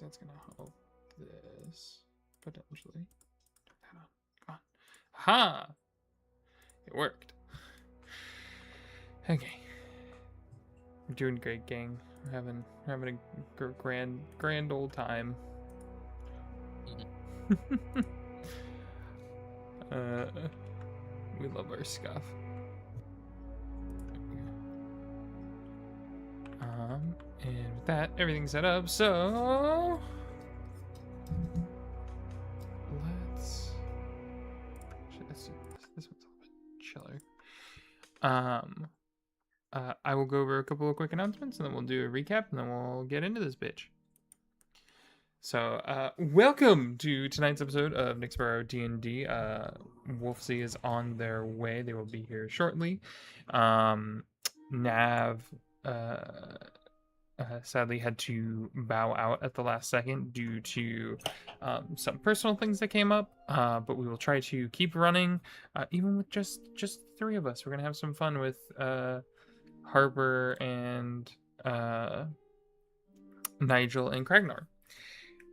because that's gonna help this potentially. Come on. Ha! It worked. Okay. We're doing great, gang. We're having a grand old time. We love our scuff. And with that, everything's set up, so let's see. This one's a little bit chiller. I will go over a couple of quick announcements, and then we'll do a recap, and then we'll get into this bitch. So, welcome to tonight's episode of Nyxborough D&D. Wolfsea is on their way. They will be here shortly. Nav sadly had to bow out at the last second due to some personal things that came up, but we will try to keep running, even with just three of us. We're gonna have some fun with Harper and Nigel and Kragnar.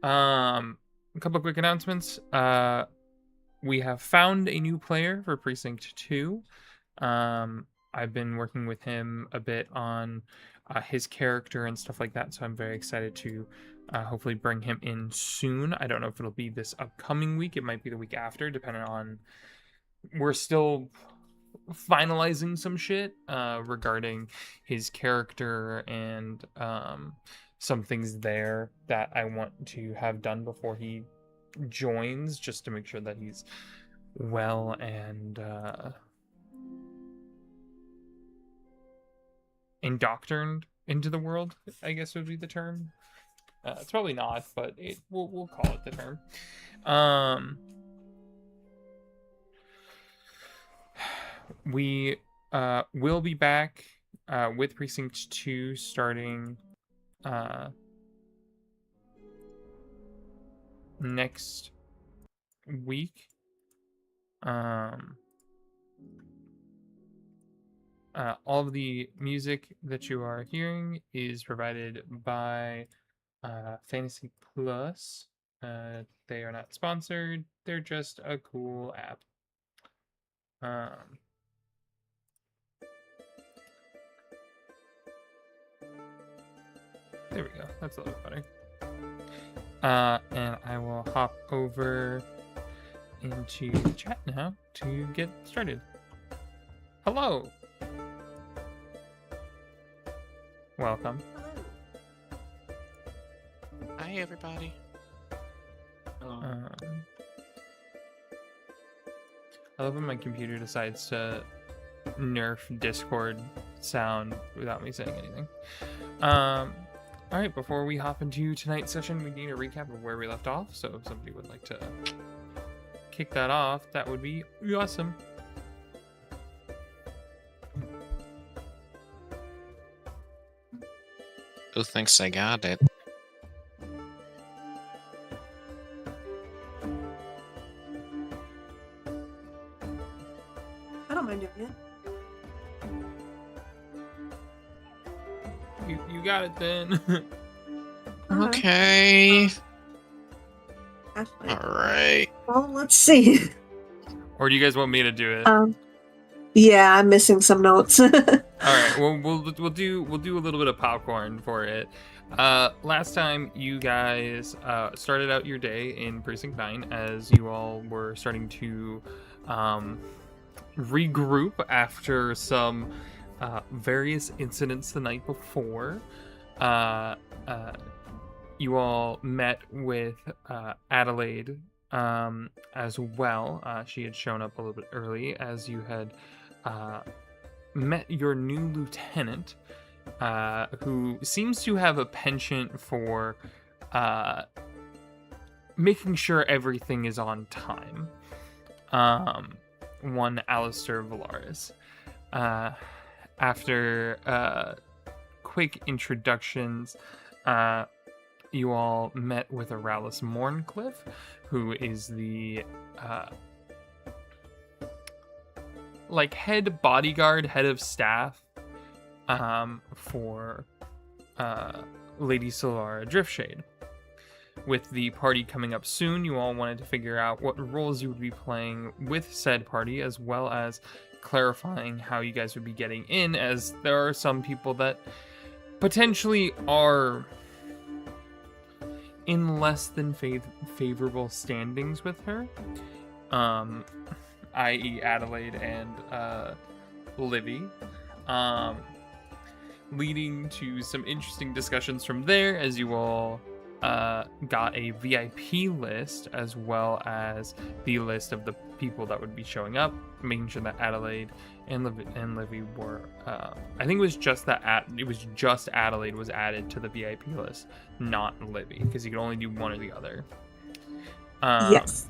A couple of quick announcements. We have found a new player for Precinct 2. I've been working with him a bit on his character and stuff like that, so I'm very excited to hopefully bring him in soon. I don't know if it'll be this upcoming week. It might be the week after, depending on... We're still finalizing some shit regarding his character and some things there that I want to have done before he joins, just to make sure that he's well and indoctrined into the world, I guess would be the term. It's probably not, but we'll call it the term. We will be back with Precinct 2 starting next week. All of the music that you are hearing is provided by Fantasy Plus. They are not sponsored. They're just a cool app. There we go. That's a little better. And I will hop over into the chat now to get started. Hello. Welcome. Hi, everybody. Hello. I love when my computer decides to nerf Discord sound without me saying anything. All right, before we hop into tonight's session, we need a recap of where we left off. So if somebody would like to kick that off, that would be awesome. Who thinks I got it? I don't mind doing it. You got it then. Okay. Ashley. All right. Well, let's see. Or do you guys want me to do it? Yeah, I'm missing some notes. All right. Well, we'll do a little bit of popcorn for it. Last time you guys started out your day in Precinct 9 as you all were starting to regroup after some various incidents the night before. You all met with Adelaide as well. She had shown up a little bit early as you had met your new lieutenant, who seems to have a penchant for making sure everything is on time. One Alistair Valaris. After quick introductions, you all met with Aralis Morncliffe, who is the head bodyguard, head of staff for Lady Solara Driftshade. with the party coming up soon, you all wanted to figure out what roles you would be playing with said party, as well as clarifying how you guys would be getting in, as there are some people that potentially are in less than favorable standings with her, i.e. Adelaide and Livy, leading to some interesting discussions from there, as you all got a VIP list, as well as the list of the people that would be showing up, making sure that Adelaide and Livy were. I think it was just just Adelaide was added to the VIP list, not Livy, because you could only do one or the other. Yes.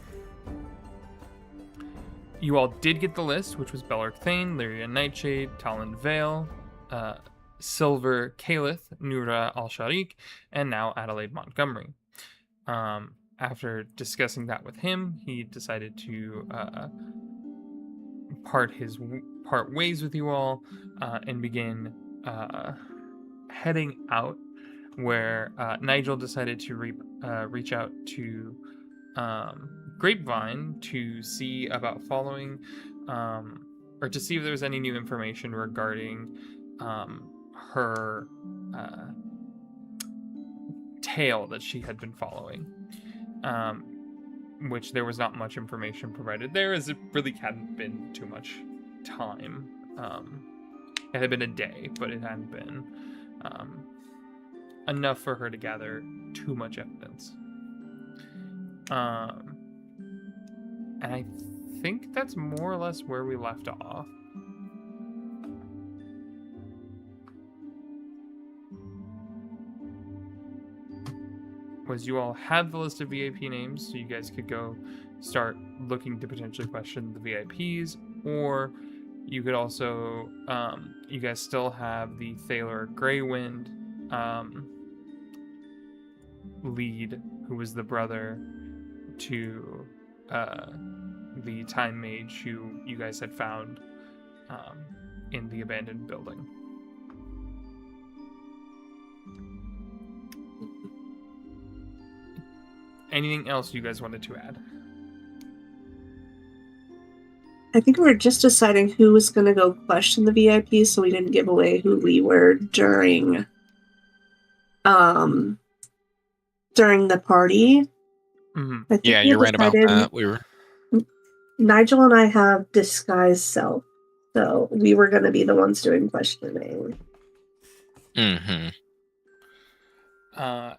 You all did get the list, which was Bellark Thane, Lyria Nightshade, Talon Vale, Silver Calith, Nura Al-Sharik, and now Adelaide Montgomery. After discussing that with him, he decided to part ways with you all and begin heading out, where Nigel decided to reach out to Grapevine to see about following, or to see if there was any new information regarding her tale that she had been following, which there was not much information provided there, as it really hadn't been too much time. It had been a day, but it hadn't been enough for her to gather too much evidence. And I think that's more or less where we left off. Was you all had the list of VIP names, so you guys could go start looking to potentially question the VIPs, or you could also, you guys still have the Thaler Greywind lead, who was the brother to the Time Mage who you guys had found in the abandoned building. Anything else you guys wanted to add? I think we were just deciding who was going to go question the VIP, so we didn't give away who we were during the party. Mm-hmm. Yeah, you're right about that. We were. Nigel and I have disguised self, so we were going to be the ones doing questioning. Mm-hmm.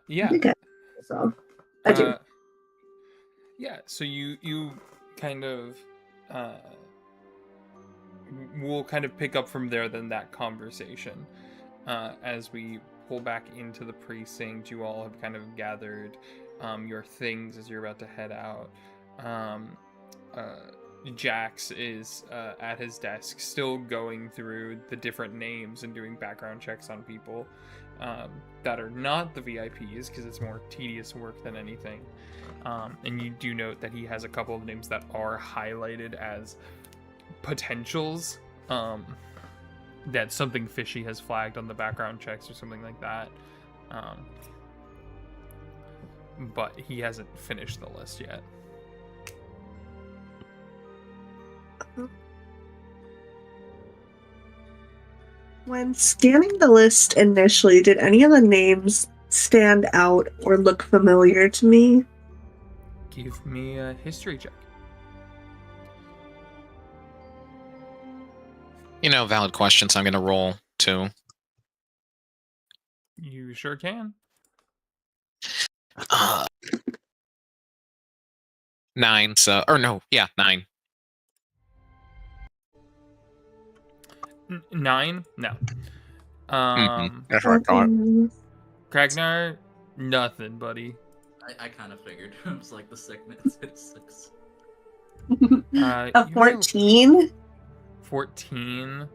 Yeah. Okay. So I do. Yeah. So you kind of we'll kind of pick up from there. Then that conversation, as we pull back into the precinct, you all have kind of gathered your things as you're about to head out. Jax is at his desk, still going through the different names and doing background checks on people that are not the VIPs, because it's more tedious work than anything. And you do note that he has a couple of names that are highlighted as potentials, that something fishy has flagged on the background checks or something like that. But he hasn't finished the list yet. When scanning the list initially, did any of the names stand out or look familiar to me? Give me a history check. Valid questions. I'm going to roll too. You sure can. 9. So, or no, yeah, 9. 9? No. That's what I thought. Kragnar, nothing, buddy. I kind of figured. It was like the sickness. It's 6. A 14? 14.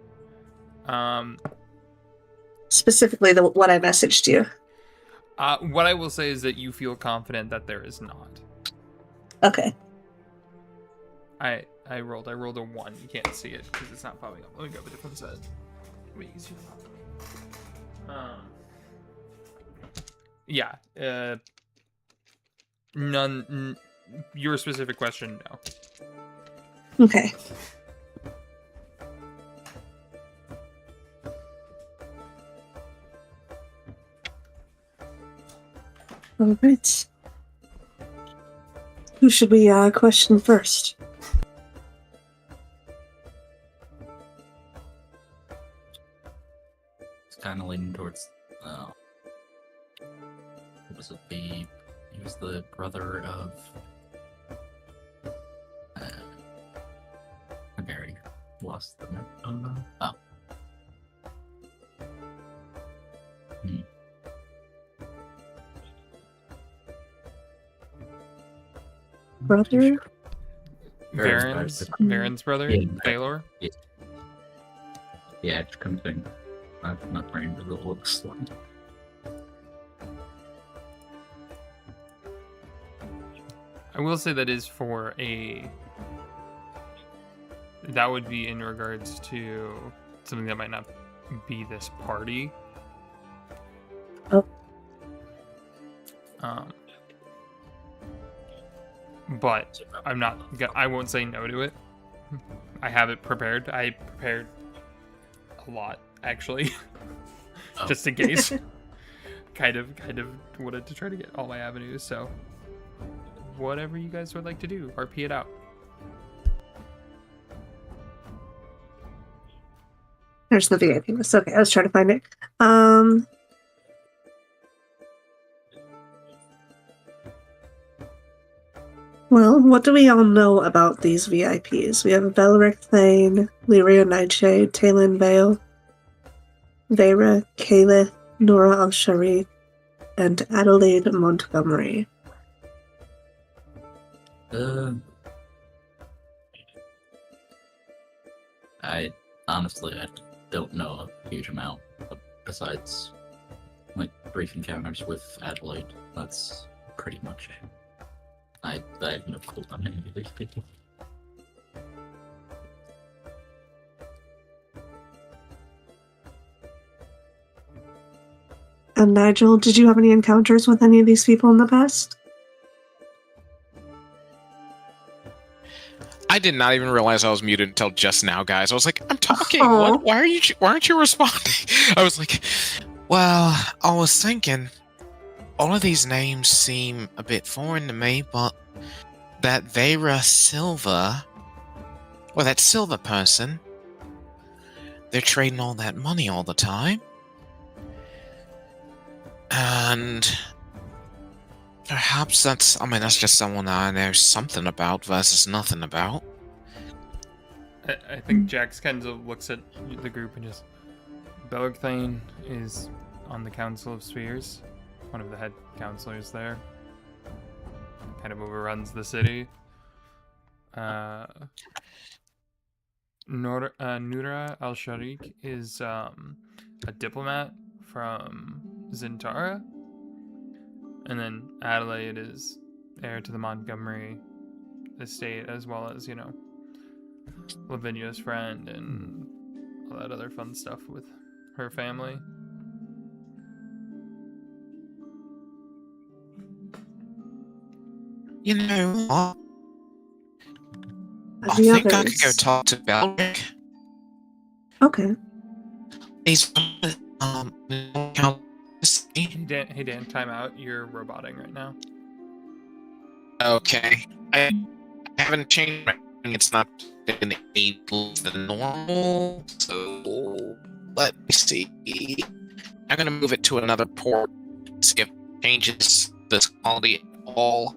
Specifically, what I messaged you. What I will say is that you feel confident that there is not. Okay. I rolled a 1. You can't see it because it's not popping up. Let me grab a different set. Wait, easier for me. Yeah. None. Your specific question, no. Okay. All right. Who should we question first? It's kind of leaning towards. What was it? He was the brother of. I very lost the name. Oh. Brother? Varen's brother, Yeah, Baylor. Yeah, it's something. I'm not brain, but it looks like. I will say that is for a. That would be in regards to something that might not be this party. Oh. But I'm not. I won't say no to it. I have it prepared. I prepared a lot, actually, Oh. just in case. kind of wanted to try to get all my avenues. So, whatever you guys would like to do, RP it out. There's the VIP list. Okay, I was trying to find it. Well, what do we all know about these VIPs? We have Belric Thane, Lyria Nightshade, Talon Vale, Vera, Caliph, Nora Al-Sharif, and Adelaide Montgomery. I honestly don't know a huge amount besides like brief encounters with Adelaide. That's pretty much it. I have no clue on any of these people. And Nigel, did you have any encounters with any of these people in the past? I did not even realize I was muted until just now, guys. I was like, I'm talking. Aw. What? Why aren't you responding? I was like, well, I was thinking, all of these names seem a bit foreign to me, but that Vera Silva, or that Silva person, they're trading all that money all the time. And perhaps that's just someone that I know something about versus nothing about. I think Jax kind of looks at the group and just. Belric Thane is on the Council of Spheres, one of the head counselors there. Kind of overruns the city. Nura Al-Sharik is a diplomat from Zintara. And then Adelaide is heir to the Montgomery estate, as well as, Lavinia's friend and all that other fun stuff with her family. You know what? I The think I could go others. talk to Belric. Okay. He's Hey Dan, time out. You're roboting right now. okay. I haven't changed my. It's not been 8 than normal, so let me see. I'm gonna move it to another port. See if it changes this quality at all.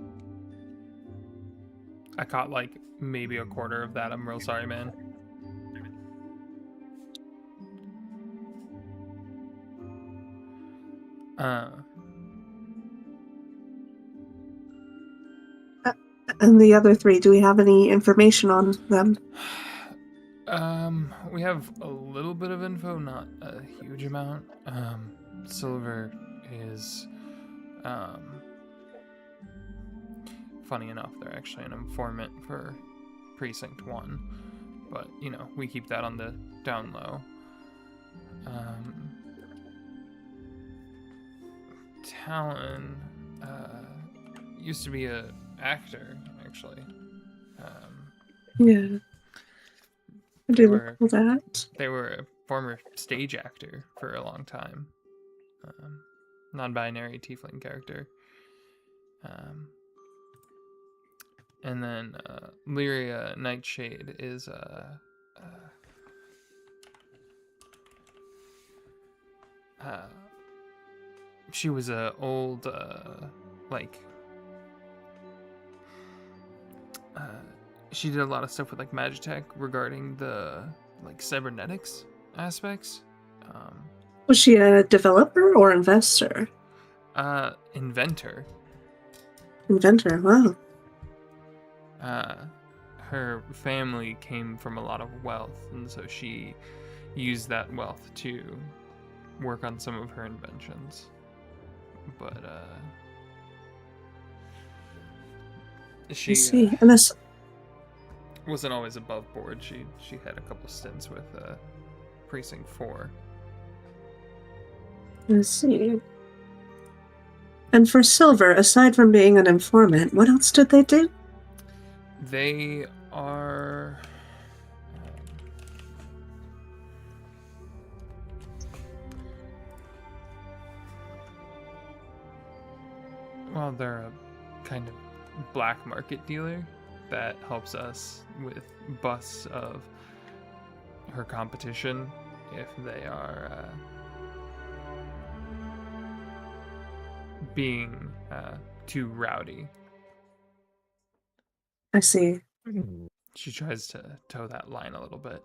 I caught like maybe a quarter of that. I'm real sorry, man. And the other three, do we have any information on them? We have a little bit of info, not a huge amount. Silver is, funny enough, they're actually an informant for Precinct 1, but, we keep that on the down low. Talon, used to be a actor, actually. Yeah. I They do were recall that. they were a former stage actor for a long time. Non-binary tiefling character. And then Lyria Nightshade is she was a old she did a lot of stuff with like Magitech regarding the like cybernetics aspects. Was she a developer or investor? Inventor. Inventor, wow. Her family came from a lot of wealth, and so she used that wealth to work on some of her inventions. But I she see. And this, wasn't always above board. She had a couple stints with Precinct 4. I see. And for Silver, aside from being an informant, what else did they do? They are well, they're a kind of black market dealer that helps us with busts of her competition if they are being too rowdy. I see. She tries to toe that line a little bit.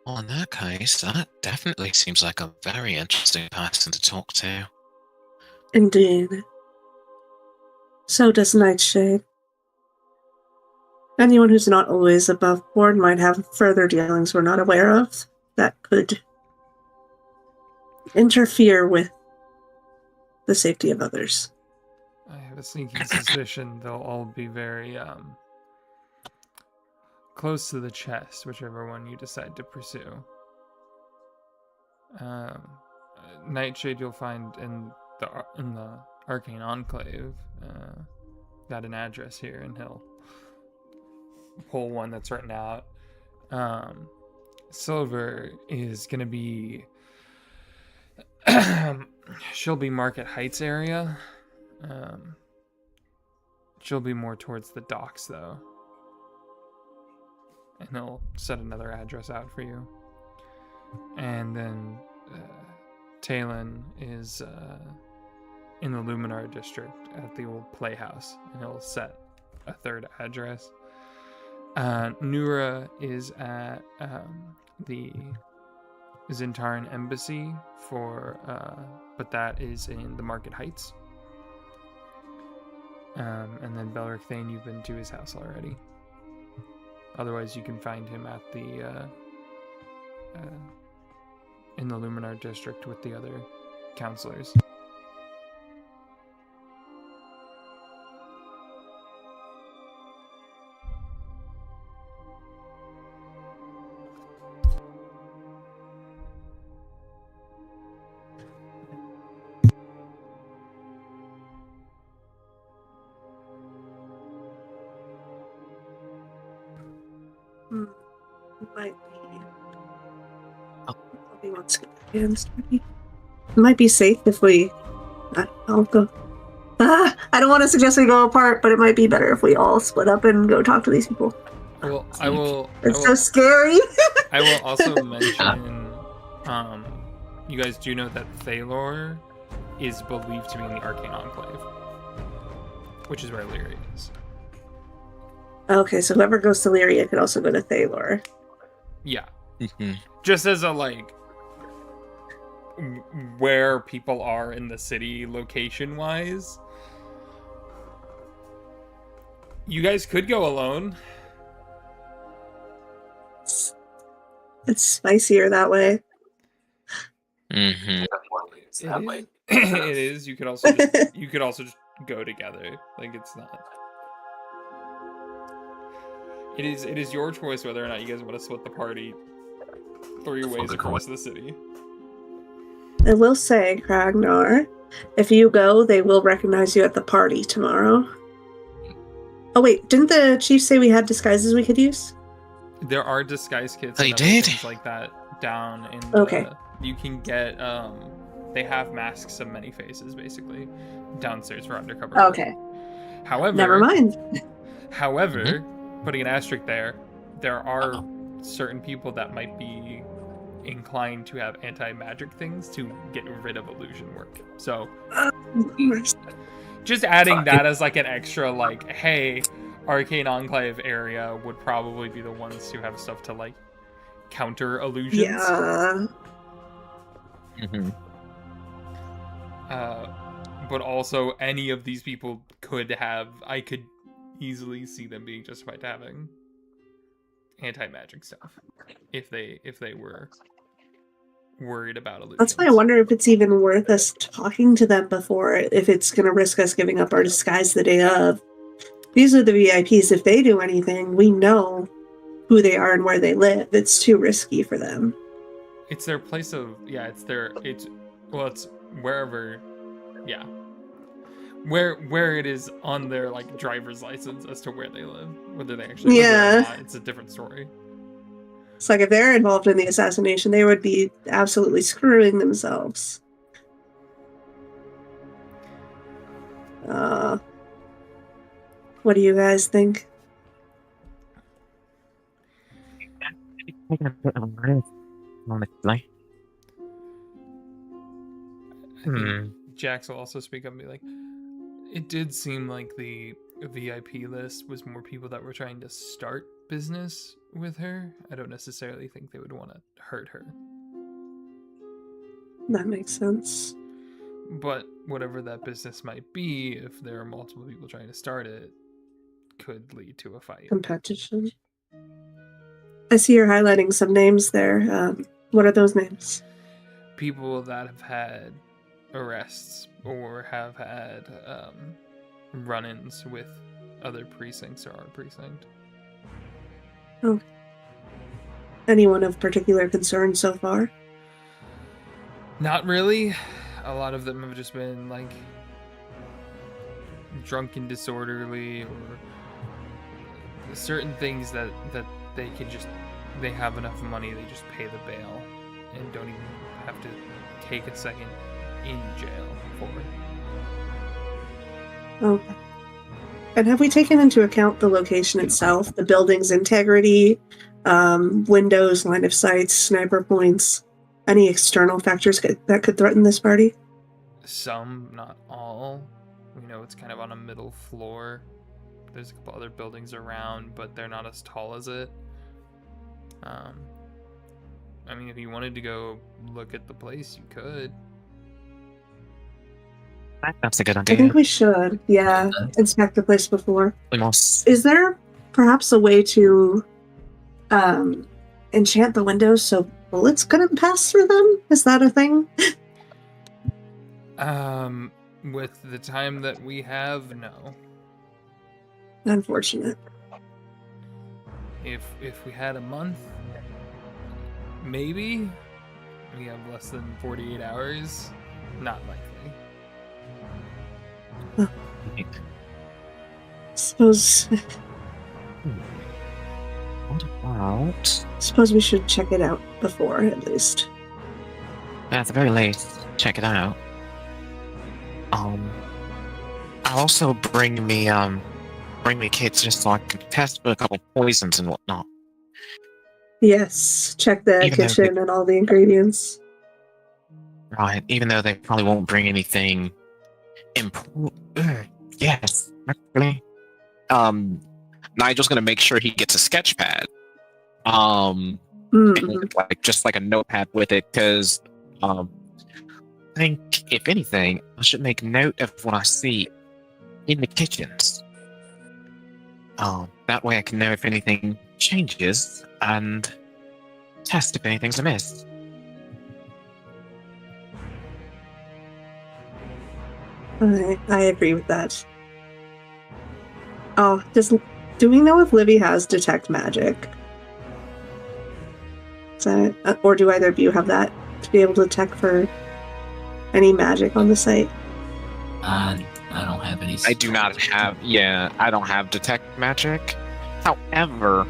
Well, in that case, that definitely seems like a very interesting person to talk to. Indeed. So does Nightshade. Anyone who's not always above board might have further dealings we're not aware of that could interfere with the safety of others. I have a sneaking suspicion they'll all be very close to the chest, whichever one you decide to pursue. Nightshade you'll find in the Arcane Enclave. Got an address here, and he'll pull one that's written out. Silver is gonna be she'll be Market Heights area. She'll be more towards the docks though. And he'll set another address out for you. And then Talon is in the Luminar district at the old playhouse, and he'll set a third address. Nura is at the Zintaran embassy but that is in the Market Heights. And then Belric Thane, you've been to his house already. Otherwise, you can find him at the in the Luminar district with the other counselors. Might be. Probably wants to get the hands dirty. It might be safe if we. I'll go. I don't want to suggest we go apart, but it might be better if we all split up and go talk to these people. Well, I will. It's so scary. I will also mention. You guys do know that Thalor is believed to be in the Arcane Enclave, which is where Lyria is. Okay, so whoever goes to Lyria could also go to Thalor. Yeah. Just as a where people are in the city location wise. You guys could go alone. It's spicier that way. Mm-hmm. It is. You could also just go together. Like, it's not. It is your choice whether or not you guys want to split the party 3 ways across the city. I will say, Kragnar, if you go, they will recognize you at the party tomorrow. Oh wait, didn't the chief say we had disguises we could use? There are disguise kits They and other did? things like that down in Okay. you can get they have masks of many faces basically downstairs for undercover work. Okay. However, Never mind. However, putting an asterisk there are certain people that might be inclined to have anti-magic things to get rid of illusion work. So just adding that as like an extra, like, hey, Arcane Enclave area would probably be the ones who have stuff to like counter illusions. Yeah. But also any of these people I could easily see them being justified to having anti-magic stuff if they were worried about illusions. That's why I wonder if it's even worth us talking to them before, if it's going to risk us giving up our disguise the day of. These are the VIPs. If they do anything, we know who they are and where they live. It's too risky for them. It's their place of, it's wherever, where it is on their like driver's license as to where they live. Whether they actually live there or not, it's a different story. It's like if they're involved in the assassination, they would be absolutely screwing themselves. What do you guys think? Taking a bit of a risk, honestly. I think Jax will also speak up and be like, it did seem like the VIP list was more people that were trying to start business with her. I don't necessarily think they would want to hurt her. That makes sense. But whatever that business might be, if there are multiple people trying to start it, could lead to a fight. Competition. I see you're highlighting some names there. What are those names? People that have had arrests or have had run-ins with other precincts or our precinct. Oh. Anyone of particular concern so far? Not really. A lot of them have just been like drunk and disorderly, or certain things that they can just, they have enough money, they just pay the bail and don't even have to take a second in jail for it. Okay. And have we taken into account the location itself, the building's integrity, windows, line of sight, sniper points, any external factors that could threaten this party? Some, not all. We know it's kind of on a middle floor. There's a couple other buildings around, but they're not as tall as it. I mean, if you wanted to go look at the place, you could. That's a good I idea. think we should, inspect the place before. We must. Is there perhaps a way to enchant the windows so bullets couldn't pass through them? Is that a thing? With the time that we have, no. Unfortunate. If we had a month, maybe. We have less than 48 hours. Not likely. Suppose What about? suppose we should check it out before, at least. At the very least, check it out. I'll also bring me kits just so I can test for a couple poisons and whatnot. Yes, check the Even though kitchen and all the ingredients. Right, even though they probably won't bring anything important. Yes, actually. Nigel's gonna make sure he gets a sketch pad. And, like just like a notepad with it, because I think if anything, I should make note of what I see in the kitchens. That way I can know if anything changes and test if anything's amiss. I agree with that. Oh, do we know if Livy has detect magic? Is that, or do either of you have that to be able to detect for any magic on the site? I don't have any. I do not have. Yeah, I don't have detect magic. However,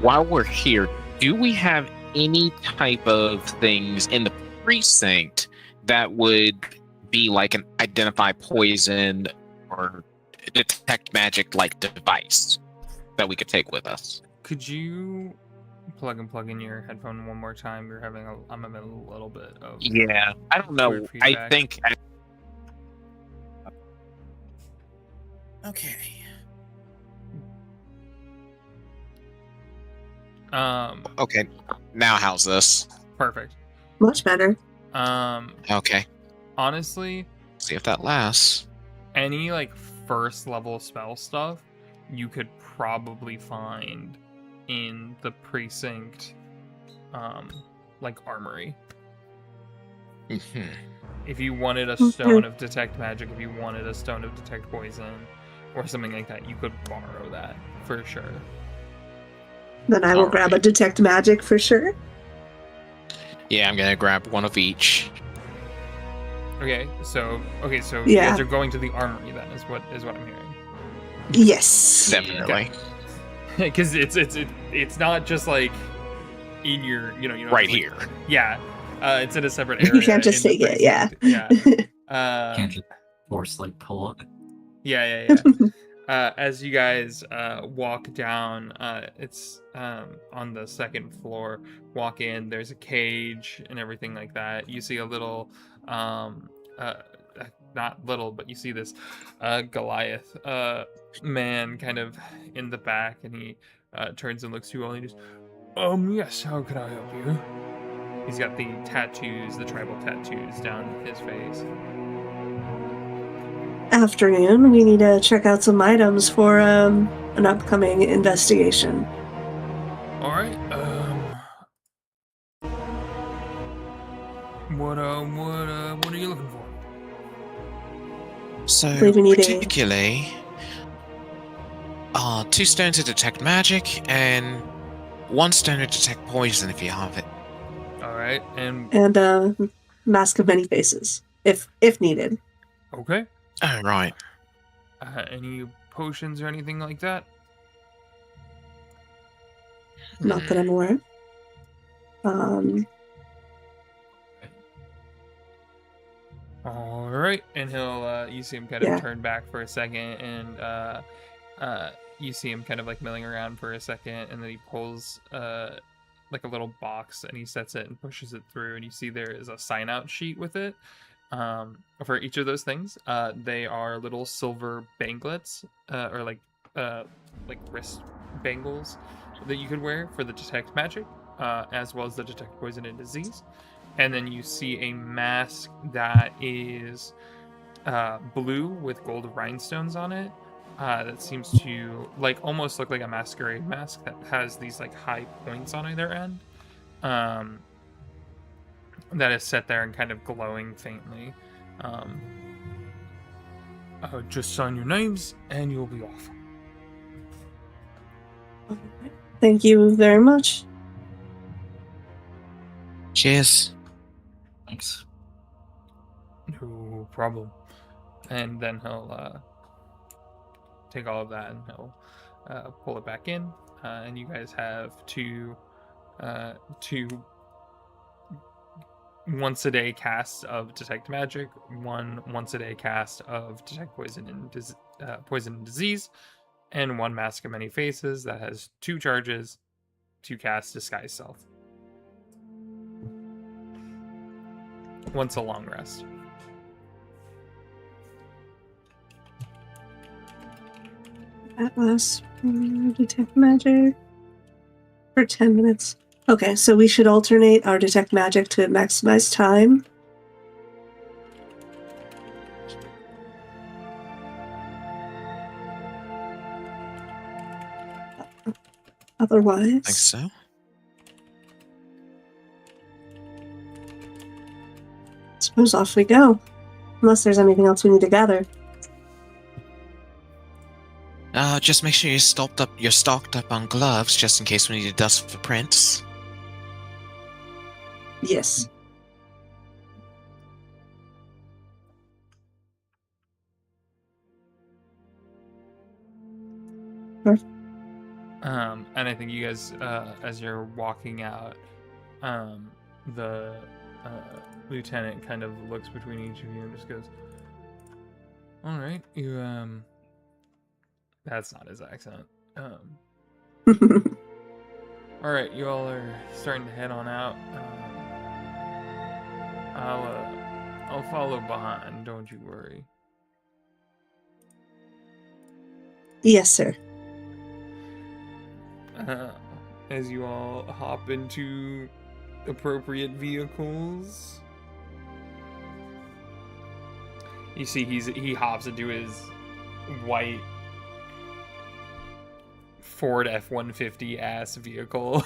while we're here, do we have any type of things in the precinct that would be like an identify poison or detect magic like device that we could take with us? Could you plug in your headphone one more time? I'm having a little bit of Yeah, I don't know. weird I feedback. think. Okay. Okay. Now how's this? Perfect. Much better. Okay. Honestly, See if that lasts. any like first level spell stuff you could probably find in the precinct like armory. Mhm. If you wanted a Okay. stone of detect magic, if you wanted a stone of detect poison or something like that, you could borrow that for sure. Then I will grab a Alright. detect magic for sure. Yeah, I'm gonna grab one of each. Okay, so you Yeah. guys are going to the armory then is what I'm hearing. Yes. Definitely. Because it's not just like in your Right just, like- here. Yeah, it's in a separate area. You can't just in the take it, yeah. precinct. Yeah. Can't just force like pull it. Yeah. As you guys walk down, it's on the second floor. Walk in. There's a cage and everything like that. You see a little, not little, but you see this Goliath man kind of in the back, and he turns and looks to you all. And he just, yes. How can I help you? He's got the tattoos, the tribal tattoos down his face. Afternoon, we need to check out some items for an upcoming investigation. All right. What are you looking for? So, believe we need a- particularly, 2 stones to detect magic and 1 stone to detect poison if you have it. All right, and And a mask of many faces, if needed. okay. Oh, right. Any potions or anything like that? Not that I'm aware of. All right, and he'll you see him kind of Yeah. turn back for a second, and you see him kind of like milling around for a second, and then he pulls like a little box and he sets it and pushes it through, and you see there is a sign out sheet with it. For each of those things, they are little silver banglets, or like wrist bangles that you could wear for the detect magic, as well as the detect poison and disease. And then you see a mask that is blue with gold rhinestones on it. That seems to almost look like a masquerade mask that has these like high points on either end. That is set there and kind of glowing faintly. Just sign your names and you'll be off. Thank you very much. Cheers. Thanks. No problem. And then he'll take all of that and he'll pull it back in. And you guys have two once a day casts of detect magic, one once a day cast of detect poison and disease, and one mask of many faces that has 2 charges to cast disguise self. Once a long rest. That lasts detect magic for 10 minutes. Okay, so we should alternate our detect magic to maximize time. Otherwise, Think so. suppose off we go. Unless there's anything else we need to gather. Just make sure you're stocked up on gloves just in case we need to dust for prints. Yes. Perfect. And I think you guys, as you're walking out, the lieutenant kind of looks between each of you and just goes, "All right, you that's not his accent. All right, you all are starting to head on out. I'll follow behind. Don't you worry." Yes, sir. As you all hop into appropriate vehicles, you see he hops into his white Ford F-150 ass vehicle.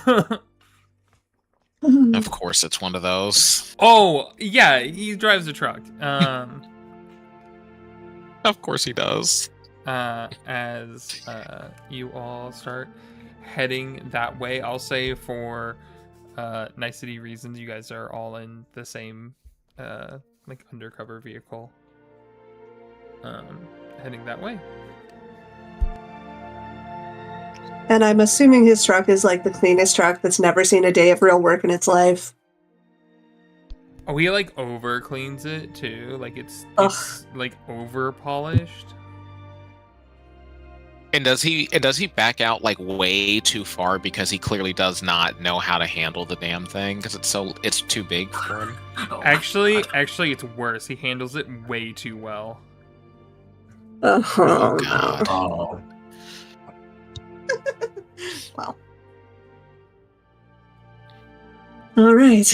Of course, it's one of those. Oh yeah, he drives a truck. Of course he does. As you all start heading that way, I'll say for nicety reasons, you guys are all in the same like undercover vehicle, heading that way. And I'm assuming his truck is like the cleanest truck that's never seen a day of real work in its life. Oh, he like over cleans it too. Like it's like over polished. And does he back out like way too far because he clearly does not know how to handle the damn thing because it's too big for him? Oh, Actually, it's worse. He handles it way too well. Oh, God. oh. Well. All right.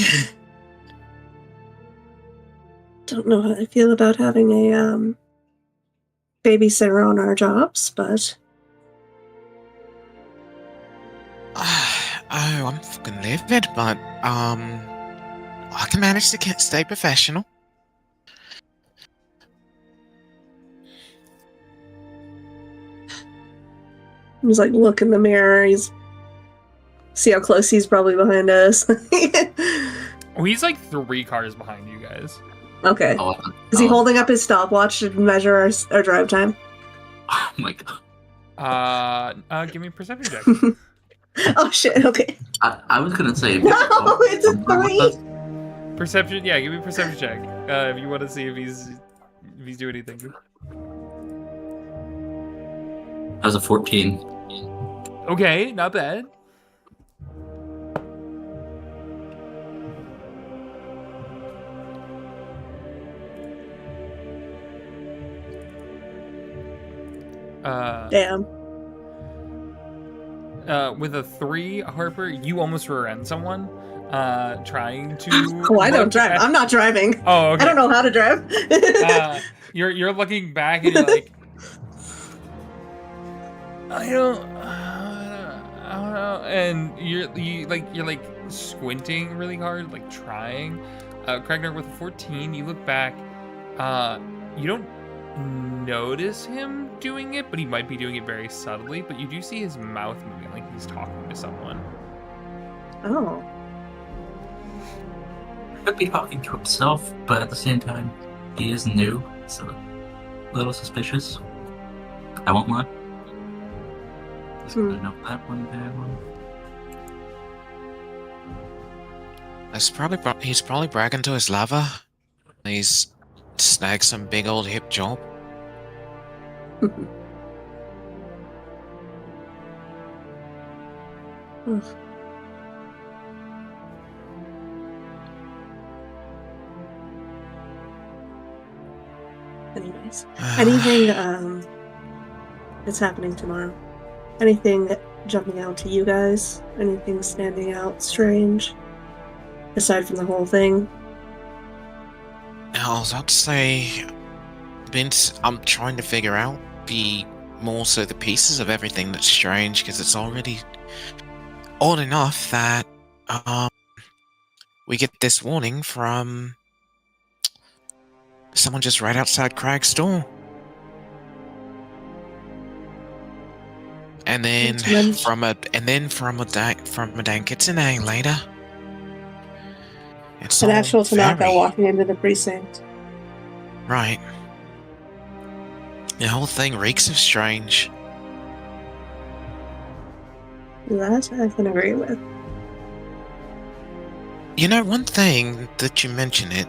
Don't know how I feel about having a babysitter on our jobs, but I'm fucking livid, but I can manage to stay professional. he's like, look in the mirror. See how close he's probably behind us. Oh, he's like 3 cars behind you guys. Okay. Oh, Is he holding up his stopwatch to measure our drive time? oh my god. Give me a perception check. Oh shit, okay. I was gonna say No, it's a 3! Perception, yeah, give me a perception check. If you want to see if he's doing anything. That was a 14. Okay, not bad. Damn. With a 3, Harper, you almost rear end someone. Trying to. Oh, I don't drive. I'm not driving. Oh, okay. I don't know how to drive. You're looking back and you're like, I don't know, and you're like squinting really hard, like trying. Kragnar with a 14, you look back. You don't notice him doing it, but he might be doing it very subtly. But you do see his mouth moving, like he's talking to someone. Oh. Could be talking to himself, but at the same time, he is new, so a little suspicious. I won't lie. Just gonna know that one bad one. He's probably bragging to his lover. He's snagged some big old hip job. Anyways, anything that's happening tomorrow? Anything jumping out to you guys? Anything standing out strange? Aside from the whole thing? I was about to say, Vince, I'm trying to figure out more so the pieces of everything that's strange, because it's already odd enough that we get this warning from someone just right outside Craig's door. And then from a Dan Kitsune later. It's An all actual Tanaka very- walking into the precinct. Right. The whole thing reeks of strange. That I can agree with. You know, one thing that you mention it.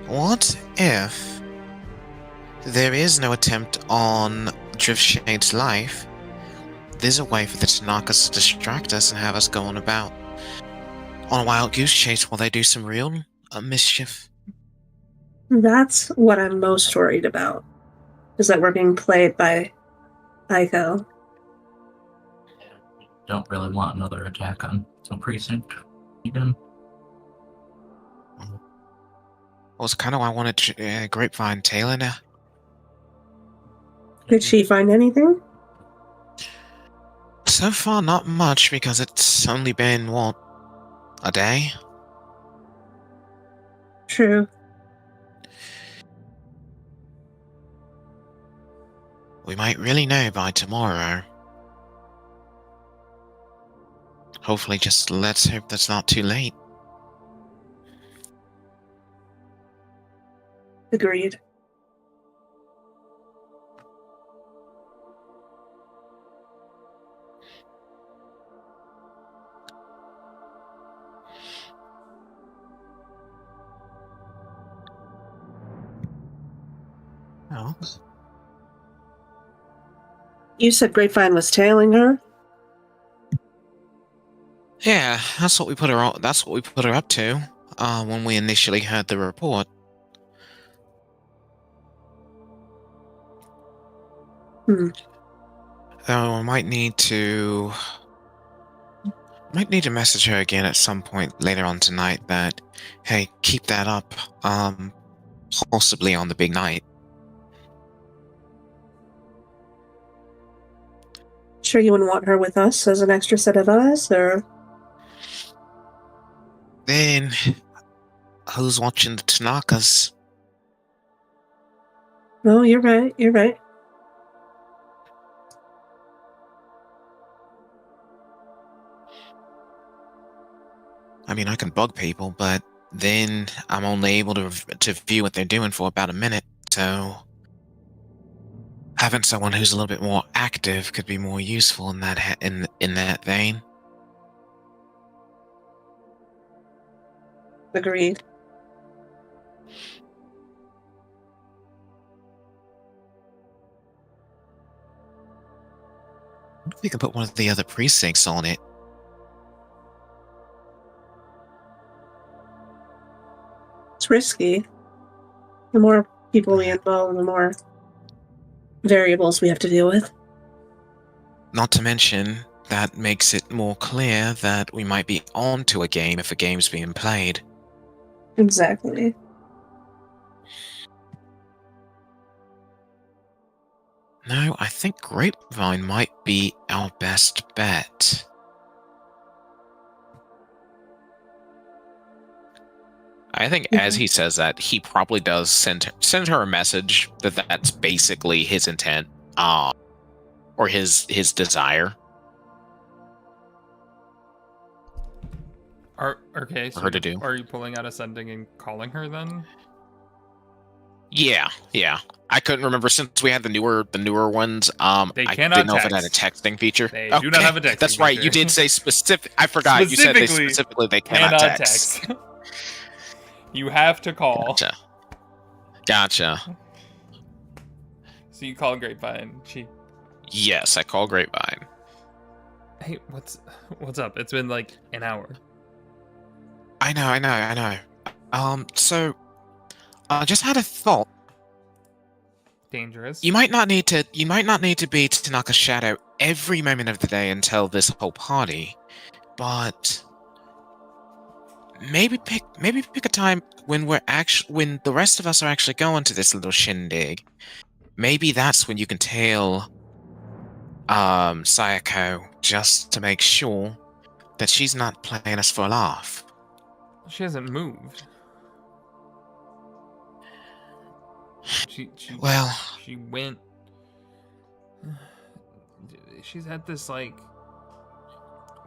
What if there is no attempt on Driftshade's life? There's a way for the Tanakas to distract us and have us going about on a wild goose chase while they do some real mischief. That's what I'm most worried about. Is that we're being played by Aiko. Don't really want another attack on some precinct again. Well, it's kind of why I wanted Grapevine Taylor now. Did she find anything? So far, not much, because it's only been, what, a day? True. We might really know by tomorrow. Hopefully, just let's hope that's not too late. Agreed. Oh. You said Grapevine was tailing her? Yeah, that's what we put her on. That's what we put her up to. When we initially heard the report. Hmm. Though I might need to message her again at some point later on tonight that, hey, keep that up. Possibly on the big night. Sure you wouldn't want her with us as an extra set of eyes, or? Then, who's watching the Tanakas? No, you're right, you're right. I mean, I can bug people, but then I'm only able to view what they're doing for about a minute, so having someone who's a little bit more active could be more useful in that in that vein. Agreed. We can put one of the other precincts on it. It's risky. The more people we involve, the more variables we have to deal with. Not to mention, that makes it more clear that we might be onto a game if a game's being played. Exactly. No, I think Grapevine might be our best bet. I think as he says that, he probably does send her a message that's basically his intent, or his desire. Okay, so her to do. Are you pulling out a sending and calling her then? Yeah. I couldn't remember since we had the newer ones. They I cannot didn't know if it had a text. texting feature. They do not have a texting That's right. feature. You did say specific. I forgot. You said they specifically they cannot text. You have to call. Gotcha. So you call Grapevine. Yes, I call Grapevine. Hey, what's up? It's been like an hour. I know. So I just had a thought. Dangerous. You might not need to be Tanaka's shadow every moment of the day until this whole party, but maybe pick a time when when the rest of us are actually going to this little shindig. Maybe that's when you can tail Sayako, just to make sure that she's not playing us for a laugh. She hasn't moved. She went. She's at this like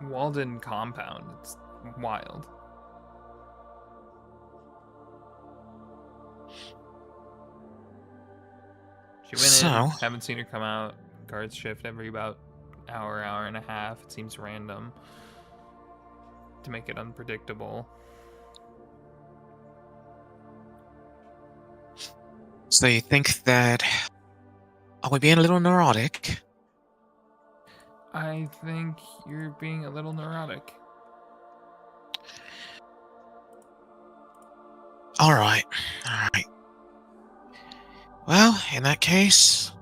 walled-in compound. It's wild. She went in. Haven't seen her come out. Guards shift every about hour and a half. It seems random to make it unpredictable. So you think that... Are we being a little neurotic? I think you're being a little neurotic. Alright. Alright. Well, in that case,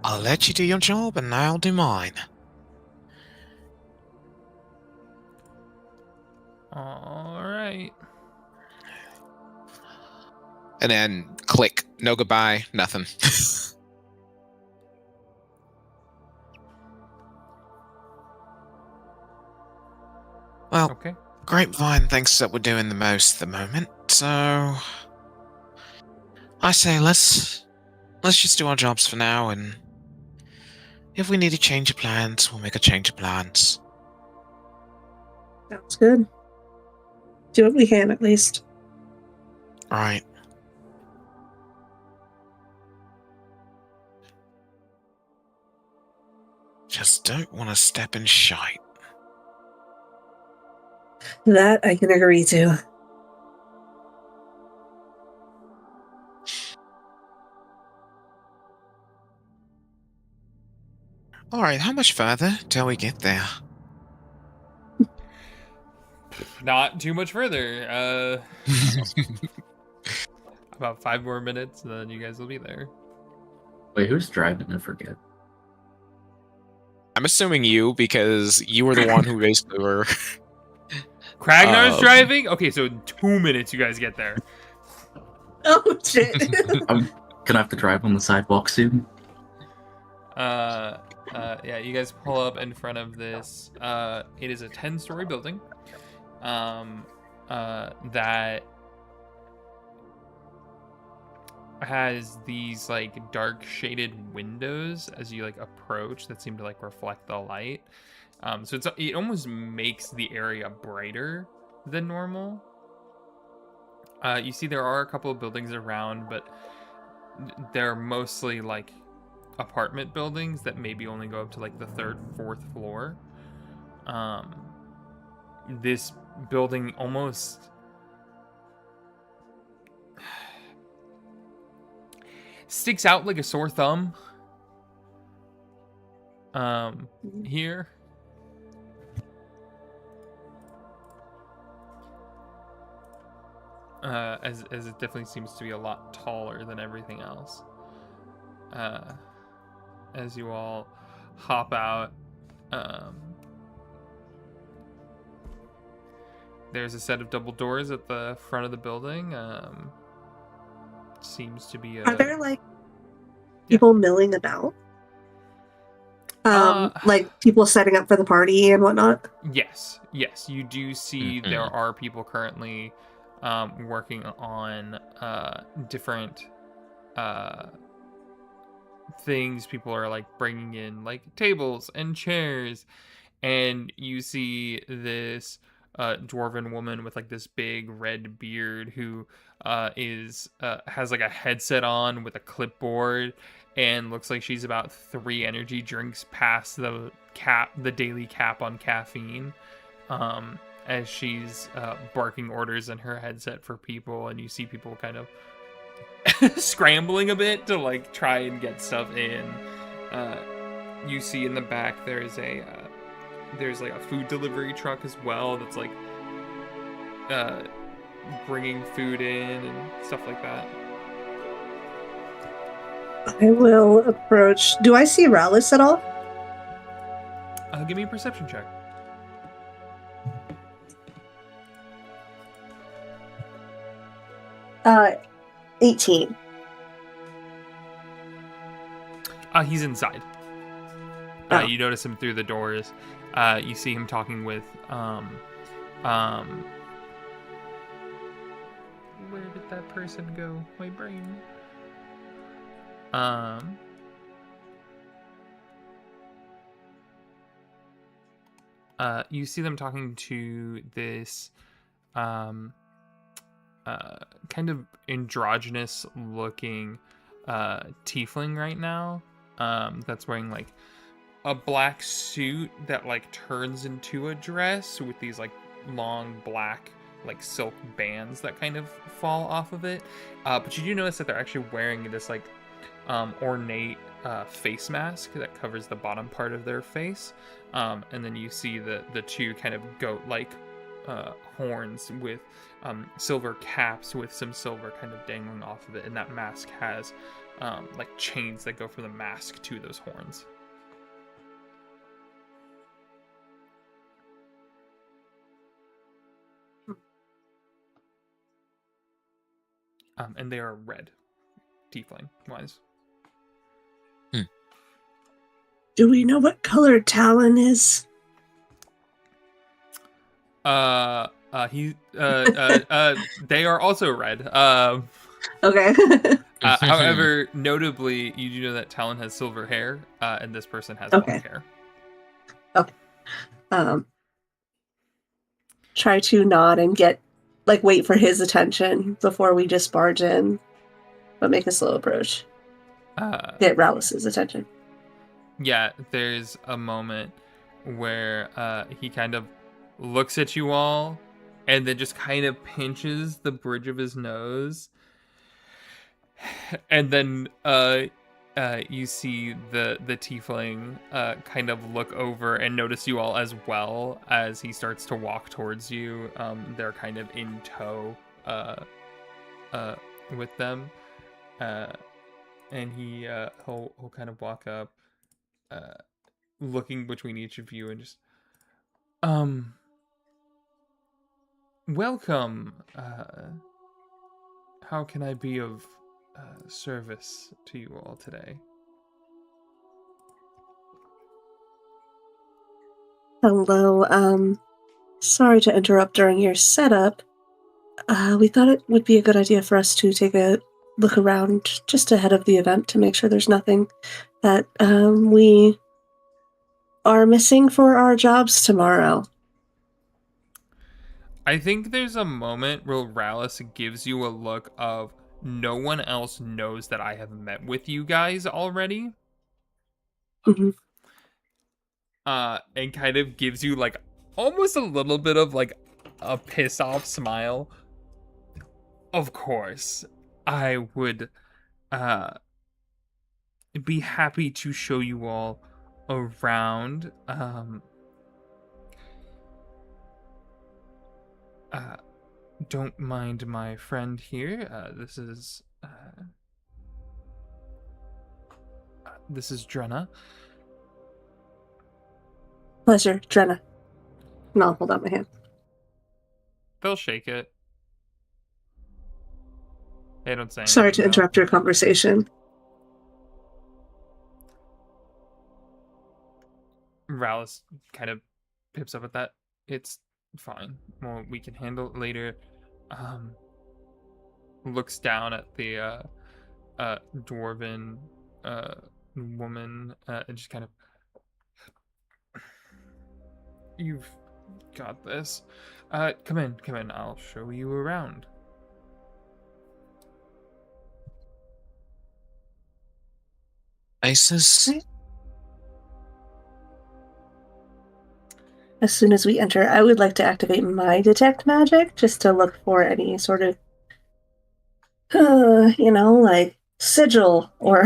I'll let you do your job and I'll do mine. All right. And then click. No goodbye. Nothing. Well, Okay. Grapevine thinks that we're doing the most at the moment, so I say let's just do our jobs for now, and if we need a change of plans, we'll make a change of plans. Sounds good. Do what we can, at least. Right. Just don't want to step in shite. That I can agree to. Alright, how much further till we get there? Not too much further. About 5 more minutes, and then you guys will be there. Wait, who's driving? I forget. I'm assuming you, because you were the one who basically were... Kragnar's driving? Okay, so in 2 minutes you guys get there. Oh, shit. I'm gonna have to drive on the sidewalk soon. Yeah, you guys pull up in front of this. It is a 10-story building. That has these like dark shaded windows as you like approach that seem to like reflect the light. So it almost makes the area brighter than normal. You see there are a couple of buildings around, but they're mostly like apartment buildings that maybe only go up to like the 3rd, 4th floor. This building almost sticks out like a sore thumb. Here. As it definitely seems to be a lot taller than everything else. As you all hop out, there's a set of double doors at the front of the building. Seems to be a... Are there, like, people milling about? Like, people setting up for the party and whatnot? Yes, you do see there are people currently working on different things. People are like bringing in like tables and chairs, and you see this dwarven woman with like this big red beard who has like a headset on with a clipboard and looks like she's about 3 energy drinks past the daily cap on caffeine. As she's barking orders in her headset for people, and you see people kind of scrambling a bit to like try and get stuff in. You see in the back there's like a food delivery truck as well that's like bringing food in and stuff like that. I will approach. Do I see Rallis at all? Give me a perception check. Uh, 18. He's inside. Oh. You notice him through the doors. You see him talking with where did that person go? My brain. You see them talking to this kind of androgynous looking tiefling right now, that's wearing like a black suit that like turns into a dress with these like long black like silk bands that kind of fall off of it. But you do notice that they're actually wearing this like ornate face mask that covers the bottom part of their face. And then you see the two kind of goat-like horns with silver caps with some silver kind of dangling off of it. And that mask has like chains that go from the mask to those horns. And they are red, tiefling-wise. Do we know what color Talon is? They are also red. Okay. However, notably, you do know that Talon has silver hair, and this person has black hair. Okay. Try to nod and wait for his attention before we just barge in, but make a slow approach. Get Rallis's attention. Yeah, there's a moment where he kind of looks at you all and then just kind of pinches the bridge of his nose. And then you see the tiefling kind of look over and notice you all as well as he starts to walk towards you. They're kind of in tow with them. And he'll kind of walk up, looking between each of you and just, welcome. How can I be of service to you all today? Hello. Sorry to interrupt during your setup. We thought it would be a good idea for us to take a look around just ahead of the event to make sure there's nothing that we are missing for our jobs tomorrow. I think there's a moment where Rallis gives you a look of no one else knows that I have met with you guys already. Mm-hmm. And kind of gives you like almost a little bit of like a piss off smile. Of course, I would be happy to show you all around. Don't mind my friend here. This is Drenna. Pleasure, Drenna. And I'll hold out my hand. They'll shake it. They don't say anything. Sorry to interrupt your conversation. Rallis kind of pips up at that. It's fine. Well, we can handle it later. Looks down at the dwarven woman and just kind of, you've got this. Come in. I'll show you around. Isis? As soon as we enter, I would like to activate my detect magic just to look for any sort of, like sigil or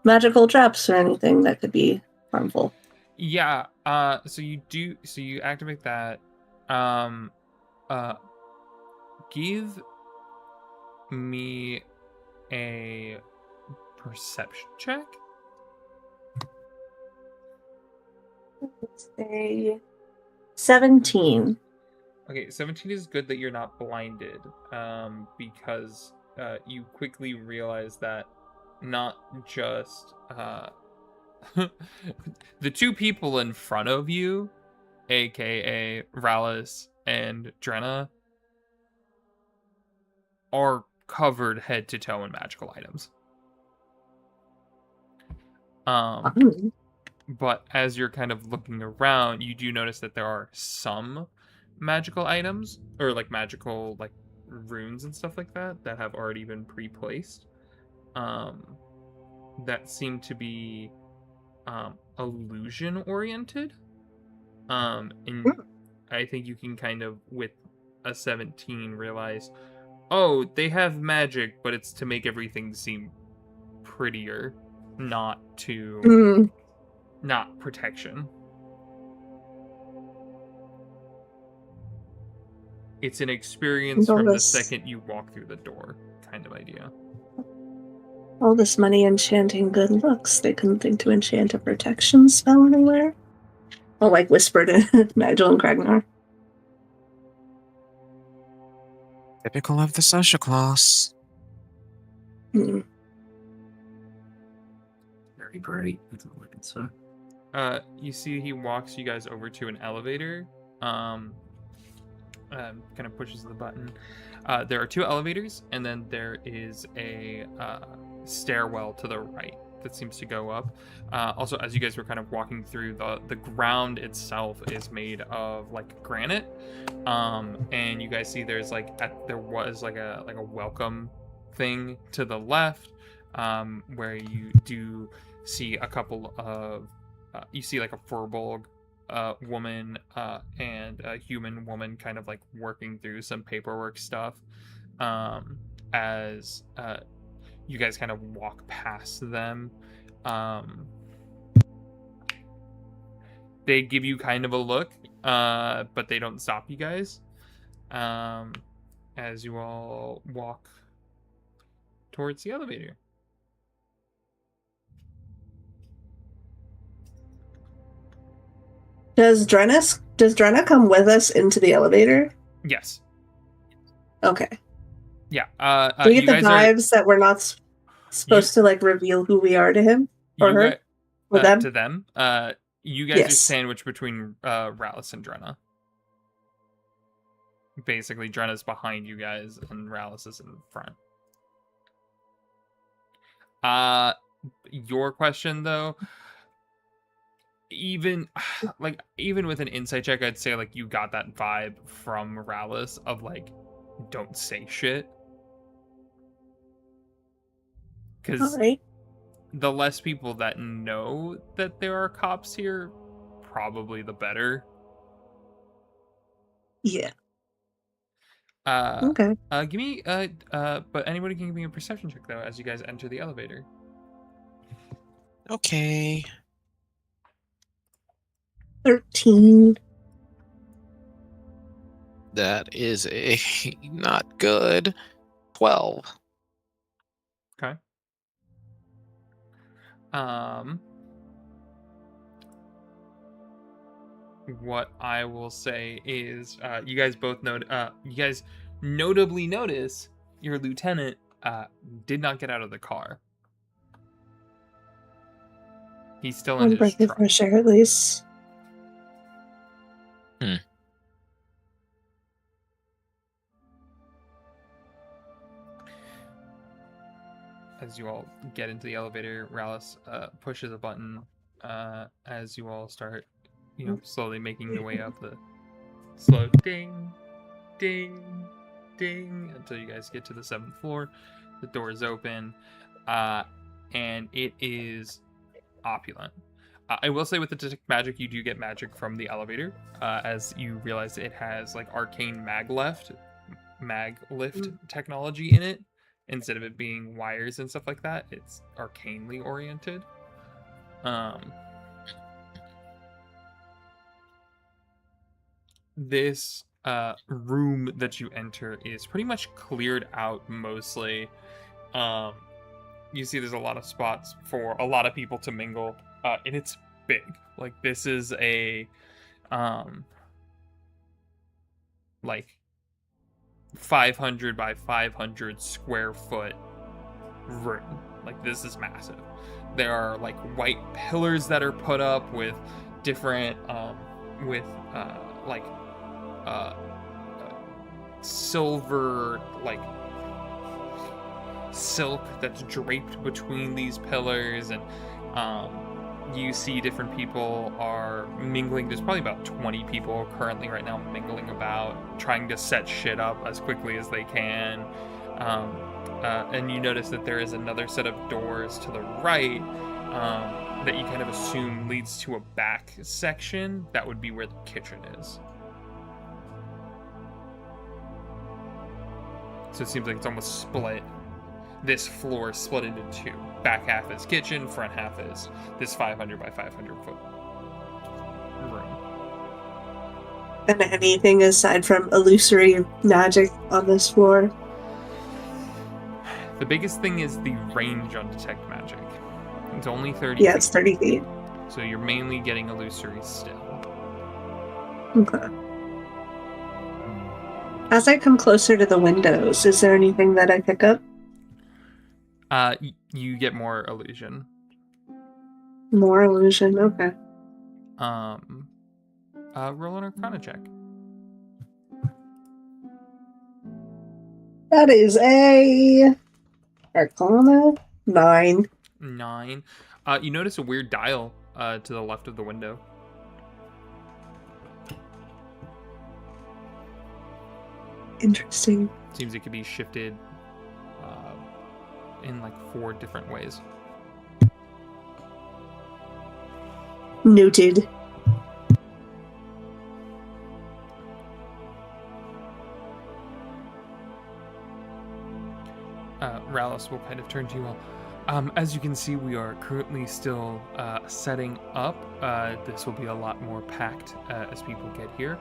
magical traps or anything that could be harmful. Yeah. So you activate that. Give me a perception check. It's a 17. Okay, 17 is good that you're not blinded, because you quickly realize that not just the two people in front of you, aka Rallis and Drenna, are covered head to toe in magical items. But as you're kind of looking around, you do notice that there are some magical items, or like magical like runes and stuff like that have already been pre-placed. That seem to be illusion oriented. And I think you can kind of, with a 17, realize, oh, they have magic, but it's to make everything seem prettier, not to, not protection. It's an experience from the second you walk through the door, kind of idea. All this money enchanting good looks. They couldn't think to enchant a protection spell anywhere? I'll whisper to Nigel and Kragnar. Typical of the social class. Hmm. Very bright. That's all I can say. You see he walks you guys over to an elevator. Kind of pushes the button. There are 2 elevators, and then there is a stairwell to the right that seems to go up. Also, as you guys were kind of walking through, the ground itself is made of granite, and you guys see there's there was a welcome thing to the left, where you do see a couple of you see a furbolg woman and a human woman kind of working through some paperwork stuff, as you guys kind of walk past them. They give you kind of a look, but they don't stop you guys, as you all walk towards the elevator. Does Drenna come with us into the elevator? Yes. Okay. Yeah. Do we get the vibes that we're not supposed to reveal who we are to him or her? Or them? To them. You guys are sandwiched between Rallis and Drenna. Basically, Drenna's behind you guys and Rallis is in front. Your question though, even with an insight check, I'd say you got that vibe from Rallis of don't say shit. Because the less people that know that there are cops here, probably the better. Yeah. Okay. Give me but anybody can give me a perception check though as you guys enter the elevator. Okay. 13. That is a not good 12. Okay. What I will say is, you guys both notably notice your lieutenant did not get out of the car. He's still in his truck. Fresh air, at least. As you all get into the elevator, Rallis pushes a button as you all start, slowly making your way up the slow ding, ding, ding, until you guys get to the 7th floor. The door is open, and it is opulent. I will say with the detect magic, you do get magic from the elevator, as you realize it has arcane mag lift technology in it. Instead of it being wires and stuff like that, it's arcanely oriented. This room that you enter is pretty much cleared out mostly. You see there's a lot of spots for a lot of people to mingle, and it's big. This is a 500 by 500 square foot room. This is massive. There are white pillars that are put up with different silver silk that's draped between these pillars, and you see different people are mingling. There's probably about 20 people currently right now mingling about, trying to set shit up as quickly as they can. And you notice that there is another set of doors to the right that you kind of assume leads to a back section. That would be where the kitchen is. So it seems like it's almost split. This floor is split into two. Back half is kitchen, front half is this 500 by 500 foot room. And anything aside from illusory magic on this floor? The biggest thing is the range on detect magic. It's only 30 Yeah, feet. it's 30 feet. So you're mainly getting illusory still. Okay. As I come closer to the windows, is there anything that I pick up? You get more illusion. More illusion, okay. Roll an Arcana check. That is a Arcana 9. 9. You notice a weird dial to the left of the window. Interesting. Seems it could be shifted in like 4 different ways. Noted. Rallis will kind of turn to you all. As you can see, we are currently still setting up. This will be a lot more packed as people get here.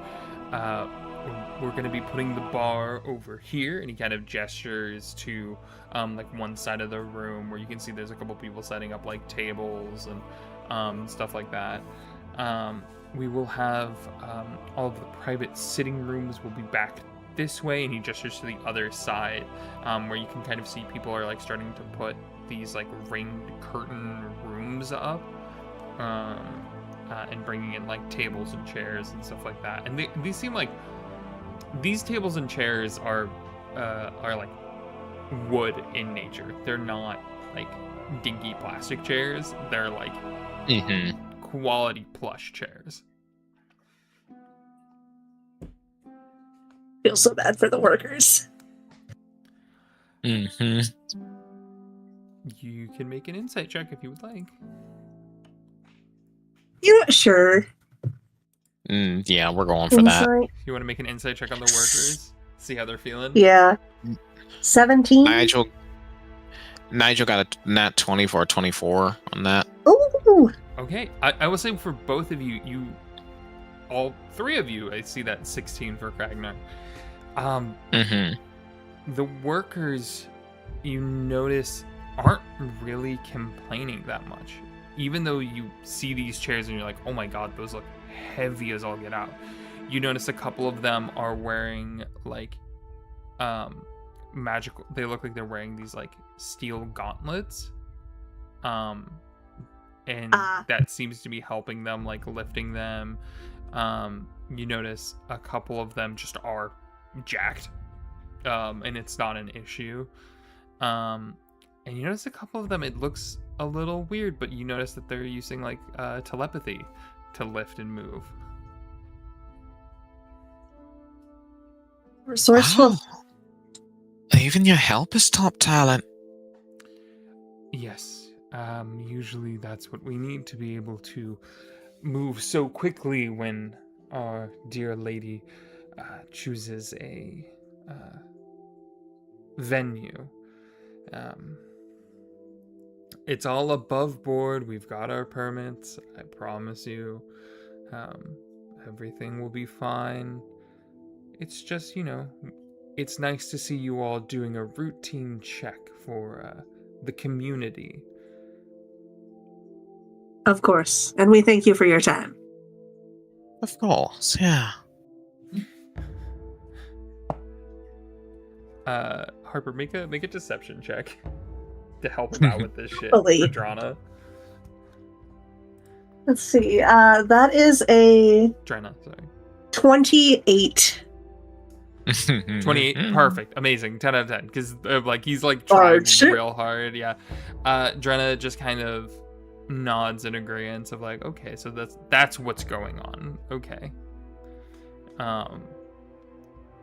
We're going to be putting the bar over here, and he kind of gestures to like one side of the room where you can see there's a couple people setting up like tables and stuff like that. We will have all of the private sitting rooms will be back this way, and he gestures to the other side where you can kind of see people are like starting to put these like ringed curtain rooms up and bringing in like tables and chairs and stuff like that. And these seem like these tables and chairs are like wood in nature. They're not like dinky plastic chairs. They're like quality plush chairs. Feel so bad for the workers. You can make an insight check if you would like. You know, sure. Yeah, we're going for that. Insight? You want to make an insight check on the workers? See how they're feeling? Yeah. 17? Nigel got a nat 20 for a 24 on that. Ooh! Okay. I will say for both of you, all 3 of you, I see that 16 for Kragnar. The workers, you notice, aren't really complaining that much. Even though you see these chairs and you're like, oh my god, those look heavy as all get out. You notice a couple of them are wearing like magical, they look like they're wearing these like steel gauntlets. And that seems to be helping them, like lifting them. You notice a couple of them just are jacked. And it's not an issue. And you notice a couple of them, it looks a little weird, but you notice that they're using like telepathy to lift and move. Resourceful. Wow. Even your help is top talent. Yes. Usually that's what we need to be able to move so quickly when our dear lady chooses a venue. It's all above board. We've got our permits. I promise you. Everything will be fine. It's just, it's nice to see you all doing a routine check for the community. Of course. And we thank you for your time. Of course, yeah. Harper, make a deception check to help him out with this shit. Holy. For Drana. Let's see. That is a Drana, sorry. 28. 28, perfect, amazing, 10 out of 10. Because like he's like trying real hard, yeah. Drena just kind of nods in agreement of like, okay, so that's what's going on. Okay.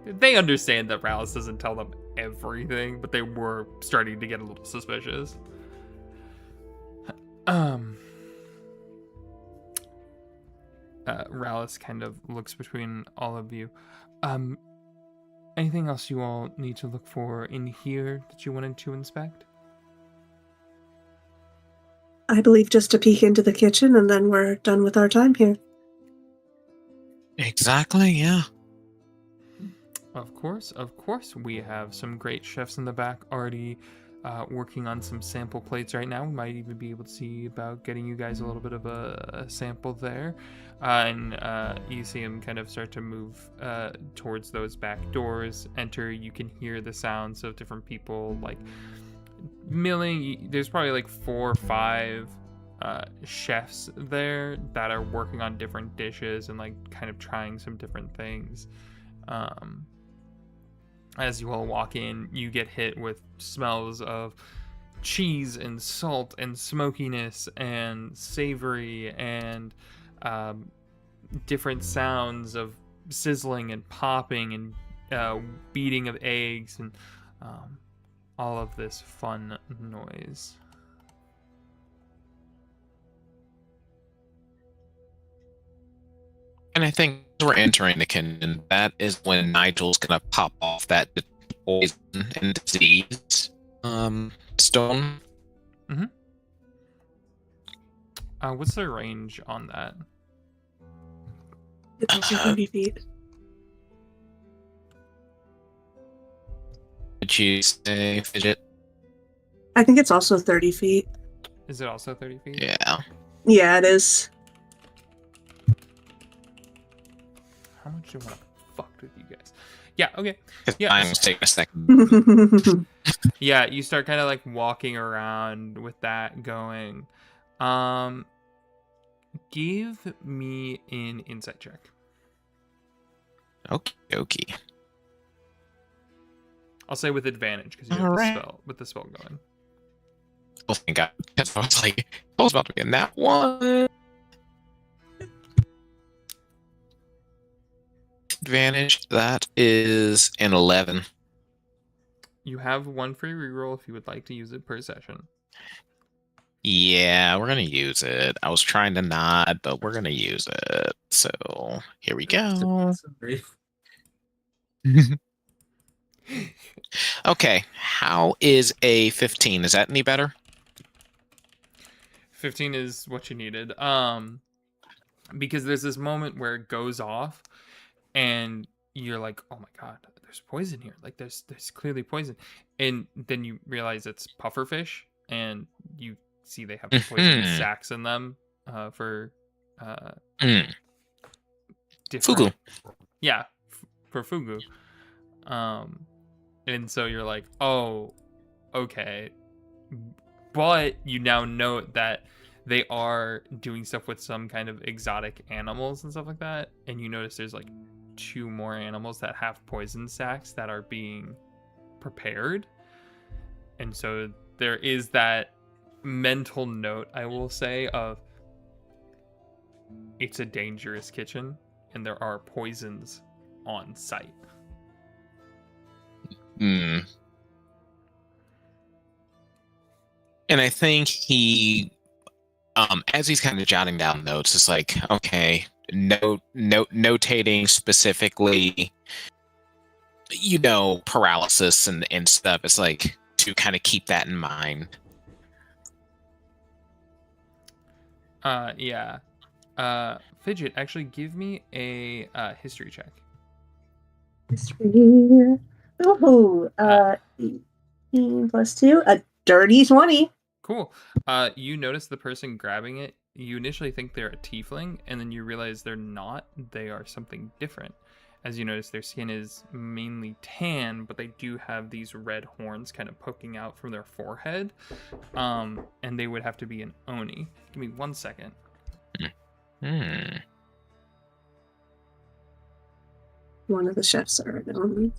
They understand that Rallis doesn't tell them everything, but they were starting to get a little suspicious. Rallis kind of looks between all of you. Um, anything else you all need to look for in here that you wanted to inspect? I believe just a peek into the kitchen and then we're done with our time here. Exactly, yeah. Of course. We have some great chefs in the back already working on some sample plates right now. We might even be able to see about getting you guys a little bit of a sample there. And you see him kind of start to move towards those back doors. Enter, you can hear the sounds of different people like milling. There's probably like 4 or 5 chefs there that are working on different dishes and like kind of trying some different things. As you all walk in, you get hit with smells of cheese and salt and smokiness and savory and different sounds of sizzling and popping and beating of eggs and all of this fun noise. And I think we're entering the kitchen. That is when Nigel's gonna pop off that poison and disease stone. What's the range on that? It's also 30 feet. Did you say, Fidget? I think it's also 30 feet. Is it also 30 feet? Yeah. Yeah, it is. How much do I want to fuck with you guys? Yeah, okay. Yeah. Time was taking a second. Yeah, you start kind of like walking around with that going. Give me an insight check. Okay. I'll say with advantage because you have the spell going. Oh, thank God. I was like, I was about to get that one. Advantage, that is an 11. You have one free reroll if you would like to use it per session. Yeah, we're gonna use it. I was trying to nod, but we're gonna use it. So here we go. Sorry. Okay, how is a 15? Is that any better? 15 is what you needed. Because there's this moment where it goes off and you're like, oh my God, there's poison here. Like there's clearly poison. And then you realize it's pufferfish and you see they have poison sacks in them for different... Fugu. Yeah, for fugu. And so you're like, oh, okay. But you now note that they are doing stuff with some kind of exotic animals and stuff like that. And you notice there's like 2 more animals that have poison sacs that are being prepared. And so there is that mental note, I will say, of it's a dangerous kitchen and there are poisons on site. And I think he, as he's kind of jotting down notes, it's like, okay, notating specifically, paralysis and stuff. It's like to kind of keep that in mind. Yeah. Fidget, actually give me a history check. History. Oh, 18 plus 2, a dirty 20. Cool. You notice the person grabbing it. You initially think they're a tiefling, and then you realize they're not. They are something different. As you notice, their skin is mainly tan, but they do have these red horns kind of poking out from their forehead. And they would have to be an Oni. Give me 1 second. One of the chefs are an Oni.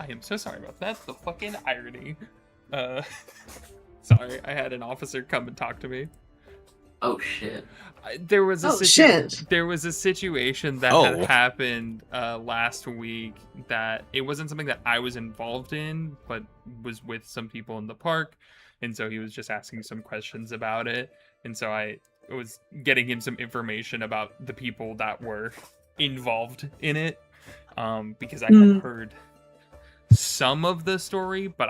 I am so sorry about that. The fucking irony. Sorry, I had an officer come and talk to me. Oh shit. There was a shit. There was a situation that had happened last week that it wasn't something that I was involved in, but was with some people in the park, and so he was just asking some questions about it, and so I was getting him some information about the people that were involved in it, because I had heard some of the story, but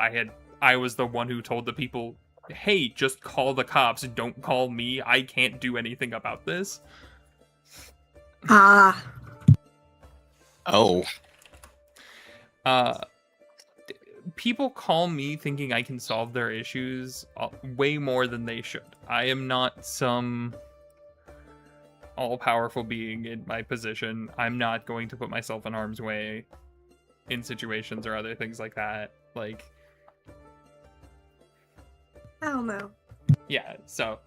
I was the one who told the people, hey, just call the cops, don't call me, I can't do anything about this. Ah. Oh. People call me thinking I can solve their issues way more than they should. I am not some all-powerful being in my position. I'm not going to put myself in harm's way in situations or other things like that. Like, Hell no. yeah, so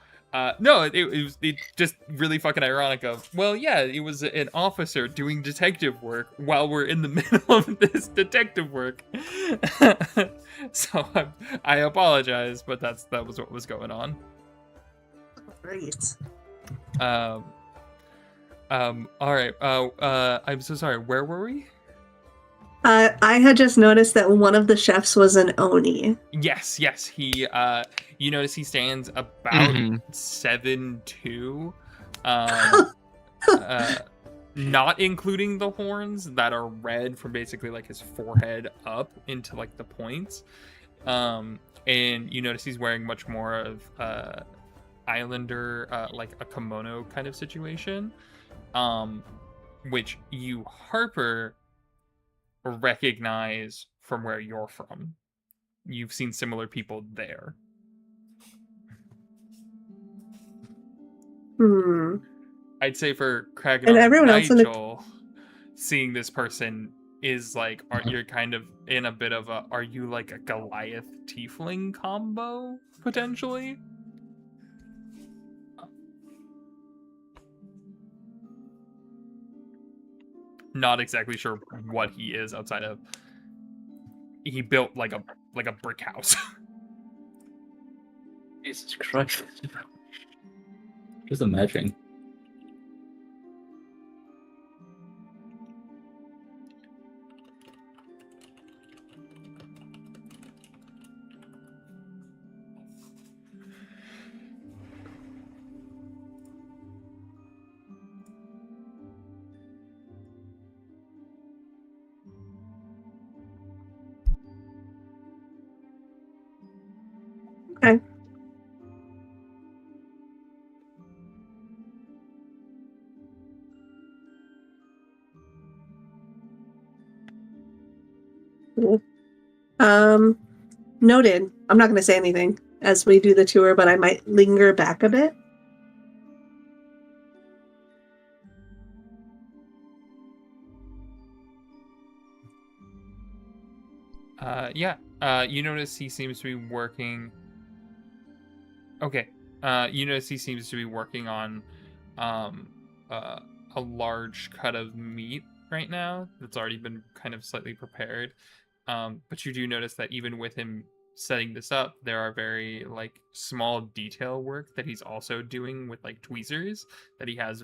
no, it was just really fucking ironic of, well, yeah, it was an officer doing detective work while we're in the middle of this detective work. So I apologize, but that was what was going on. Great. All right. I'm so sorry. Where were we? I had just noticed that one of the chefs was an Oni. Yes. He, you notice he stands about 7'2", not including the horns that are red from basically like his forehead up into like the points. And you notice he's wearing much more of Islander, like a kimono kind of situation, which you, Harper, recognize from where you're from. You've seen similar people there. I'd say for Craig and everyone else Nigel, seeing this person is like, you're kind of in a bit of a, are you like a Goliath tiefling combo, potentially? Not exactly sure what he is outside of, he built like a brick house. Jesus Christ. Just imagine. Okay. Cool. Noted. I'm not going to say anything as we do the tour, but I might linger back a bit. Yeah. You notice he seems to be working. Okay. You notice he seems to be working on a large cut of meat right now that's already been kind of slightly prepared. But you do notice that even with him setting this up, there are very like small detail work that he's also doing with like tweezers that he has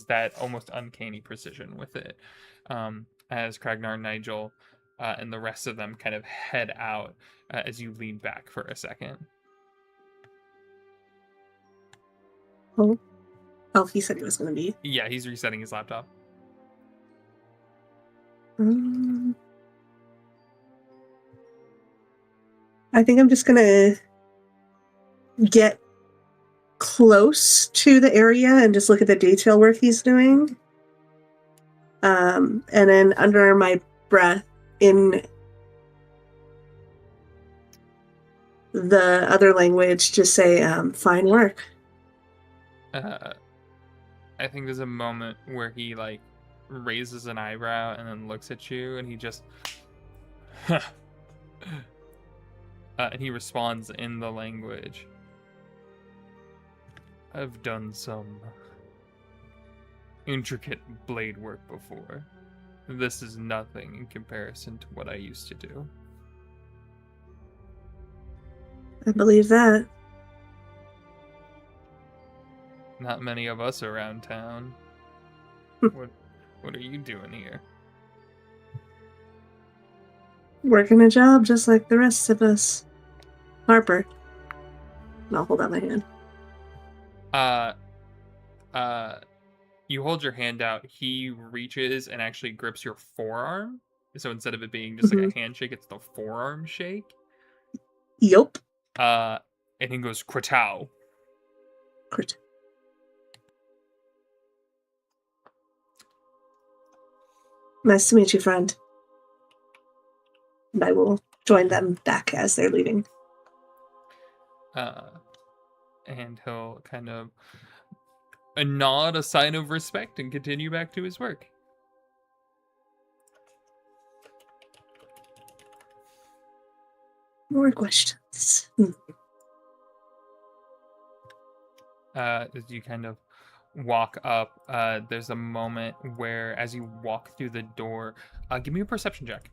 that almost uncanny precision with it. As Kragnar, Nigel, and the rest of them kind of head out as you lean back for a second. Oh, he said he was going to be. Yeah, he's resetting his laptop. I think I'm just going to get close to the area and just look at the detail work he's doing. And then under my breath, in the other language, just say, fine work. I think there's a moment where he like raises an eyebrow and then looks at you, and he just and he responds in the language. I've done some intricate blade work before. this is nothing in comparison to what I used to do. I believe that. Not many of us around town. Hmm. What are you doing here? Working a job just like the rest of us. Harper. And I'll hold out my hand. You hold your hand out. He reaches and actually grips your forearm. So instead of it being just like a handshake, it's the forearm shake. Yup. And he goes, Kratau. Crit. Nice to meet you, friend. And I will join them back as they're leaving. And he'll kind of nod a sign of respect and continue back to his work. More questions. As you kind of walk up, there's a moment where as you walk through the door, give me a perception check.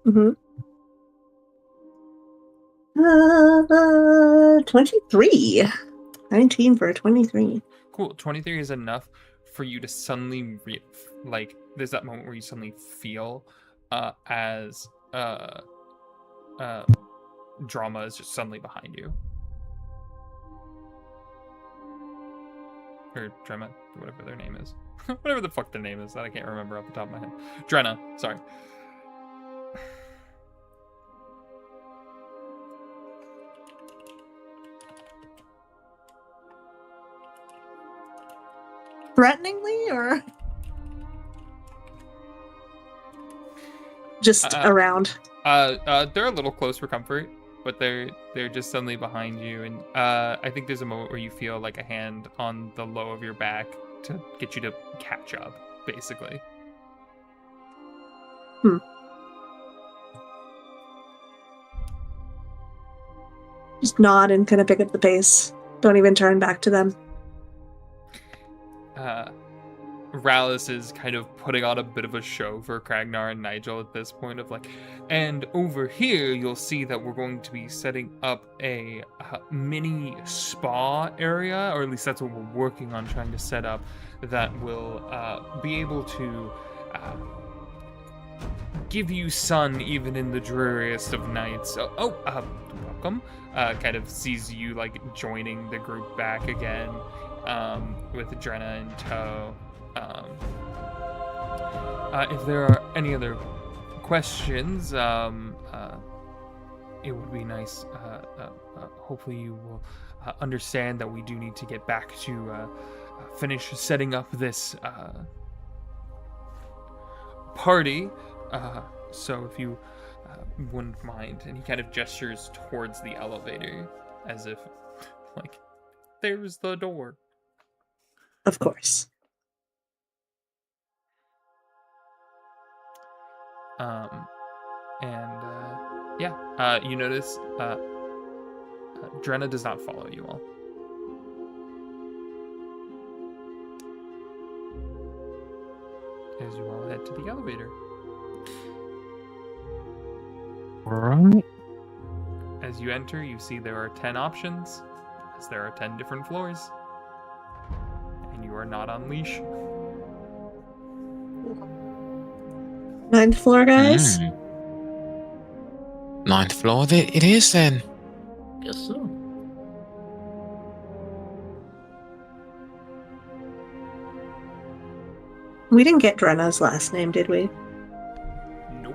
23. 19 for a 23. Cool. 23 is enough for you to suddenly there's that moment where you suddenly feel as drama is just suddenly behind you. Or Drema, whatever their name is. Whatever the fuck their name is, that I can't remember off the top of my head. Drenna, sorry. Threateningly, or just around? They're a little close for comfort, but they're just suddenly behind you, and I think there's a moment where you feel like a hand on the low of your back to get you to catch up, basically. Just nod and kind of pick up the pace. Don't even turn back to them. Rallis is kind of putting on a bit of a show for Kragnar and Nigel at this point of like, and over here you'll see that we're going to be setting up a mini spa area, or at least that's what we're working on trying to set up, that will be able to give you sun even in the dreariest of nights. Welcome. Kind of sees you like joining the group back again, with Drenna in tow. If there are any other questions, it would be nice. Hopefully you will understand that we do need to get back to finish setting up this party. So if you wouldn't mind. And he kind of gestures towards the elevator as if, like, there's the door. Of course. You notice Drenna does not follow you all. As you all head to the elevator. Right. As you enter, you see there are 10 options, as there are 10 different floors. And you are not on leash. 9th floor, guys? Ninth floor it is then. Guess so. We didn't get Drenna's last name, did we? Nope.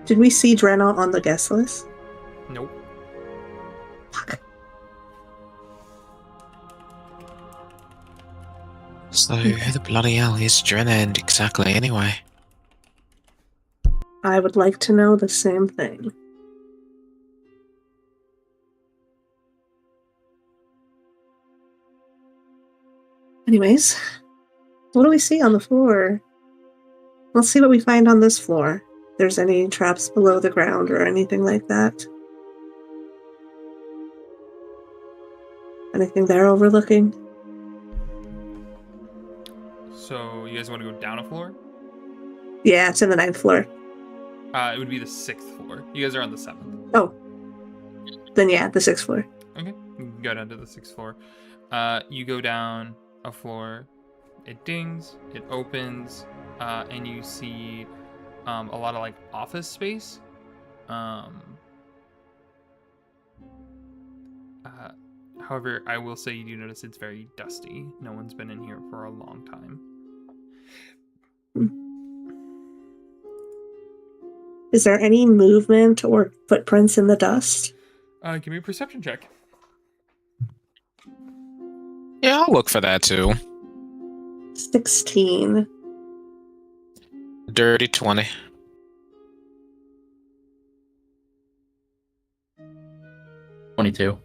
Did we see Drenna on the guest list? Nope. Fuck. So who the bloody hell is Drenna and exactly anyway? I would like to know the same thing. Anyways, what do we see on the floor? Let's see what we find on this floor. If there's any traps below the ground or anything like that. Anything they're overlooking? So, you guys want to go down a floor? Yeah, it's in the 9th floor. It would be the 6th floor. You guys are on the 7th. Oh. Then yeah, the 6th floor. Okay. You can go down to the 6th floor. You go down a floor. It dings. It opens. And you see a lot of like office space. However, I will say you do notice it's very dusty. No one's been in here for a long time. Is there any movement or footprints in the dust? Give me a perception check. Yeah, I'll look for that too. 16. Dirty 20. $22.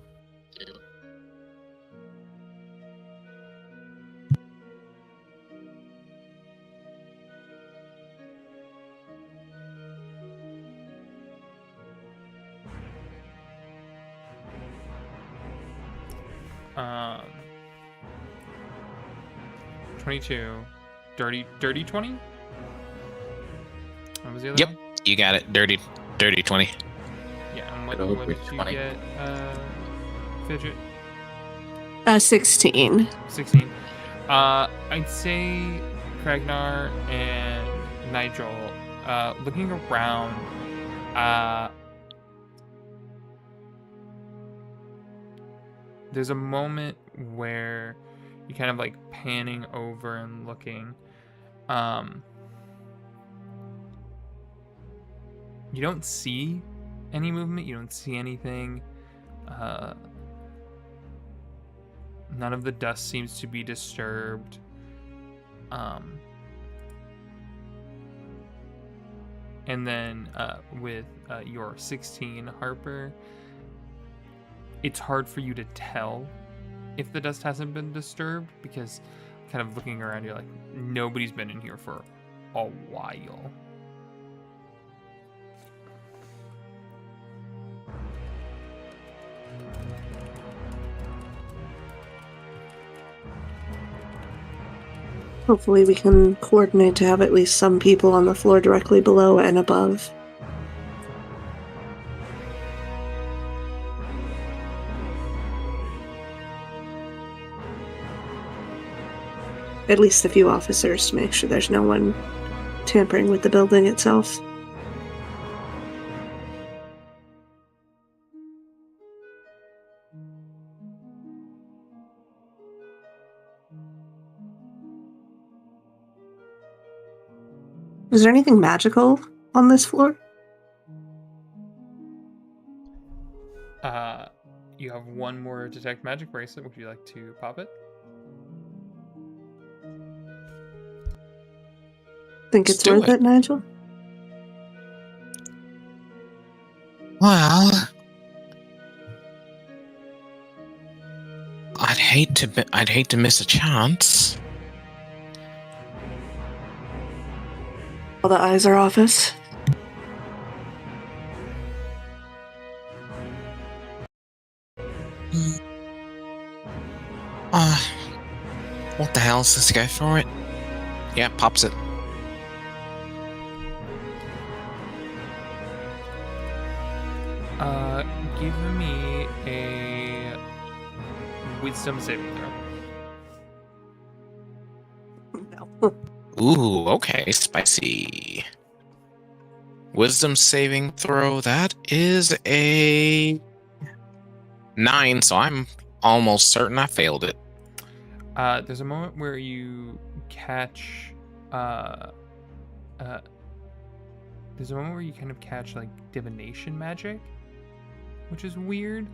Um, 22. Dirty 20? What was the other Yep. one? You got it. Dirty 20. Yeah, and what Over did you 20. get, Fidget? 16. 16. I'd say Kragnar and Nigel, looking around, there's a moment where you kind of like panning over and looking. You don't see any movement. You don't see anything. None of the dust seems to be disturbed. And then with your 16, Harper, it's hard for you to tell if the dust hasn't been disturbed because kind of looking around, you're like, nobody's been in here for a while. Hopefully we can coordinate to have at least some people on the floor directly below and above. At least a few officers to make sure there's no one tampering with the building itself. Is there anything magical on this floor? You have one more detect magic bracelet. Would you like to pop it? Think Let's it's do worth it. it, Nigel? Well, I'd hate to miss a chance. All the eyes are off us. What the hell? Let's go for it. Yeah, pops it. Give me a wisdom saving throw. No. Ooh, okay, spicy. Wisdom saving throw, that is a 9, so I'm almost certain I failed it. There's a moment where you catch, there's a moment where you kind of catch like divination magic, which is weird.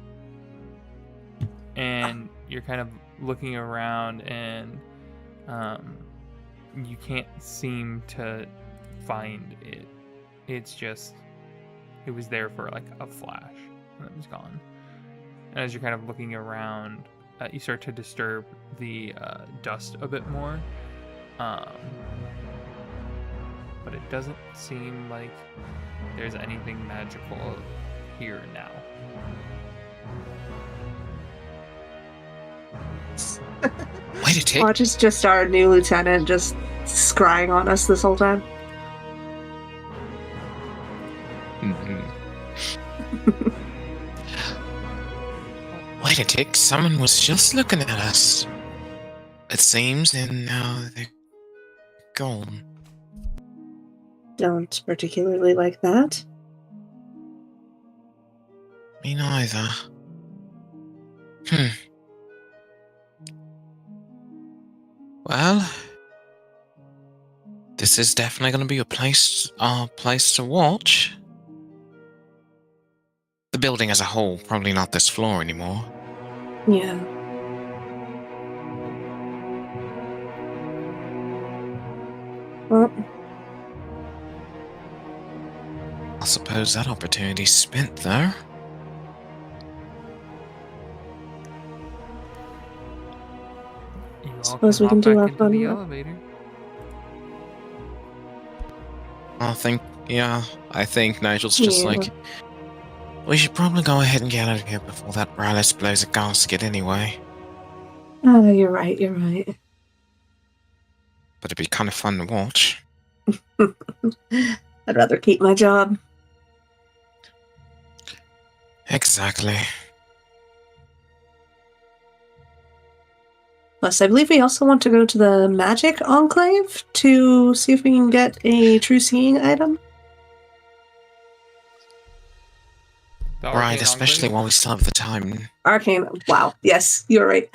And you're kind of looking around and, you can't seem to find it. It's just, it was there for like a flash and it was gone. And as you're kind of looking around, you start to disturb the dust a bit more. But it doesn't seem like there's anything magical here now. Way to take. Watch is just our new lieutenant just scrying on us this whole time. Wait a tick, someone was just looking at us. It seems, and now they're gone. Don't particularly like that. Me neither. Well, this is definitely going to be a place to watch. The building as a whole, probably not this floor anymore. Yeah. Well, I suppose that opportunity's spent, though. You all Suppose we hop can do back our into fun the work. elevator. I think Nigel's just Yeah. like, we should probably go ahead and get out of here before that Brylis blows a gasket anyway. Oh, you're right, you're right. But it'd be kind of fun to watch. I'd rather keep my job. Exactly. Plus, I believe we also want to go to the Magic Enclave to see if we can get a true seeing item. The Right, Arcane especially Enclave. while we still have the time. Arcane. Wow. Yes, you're right.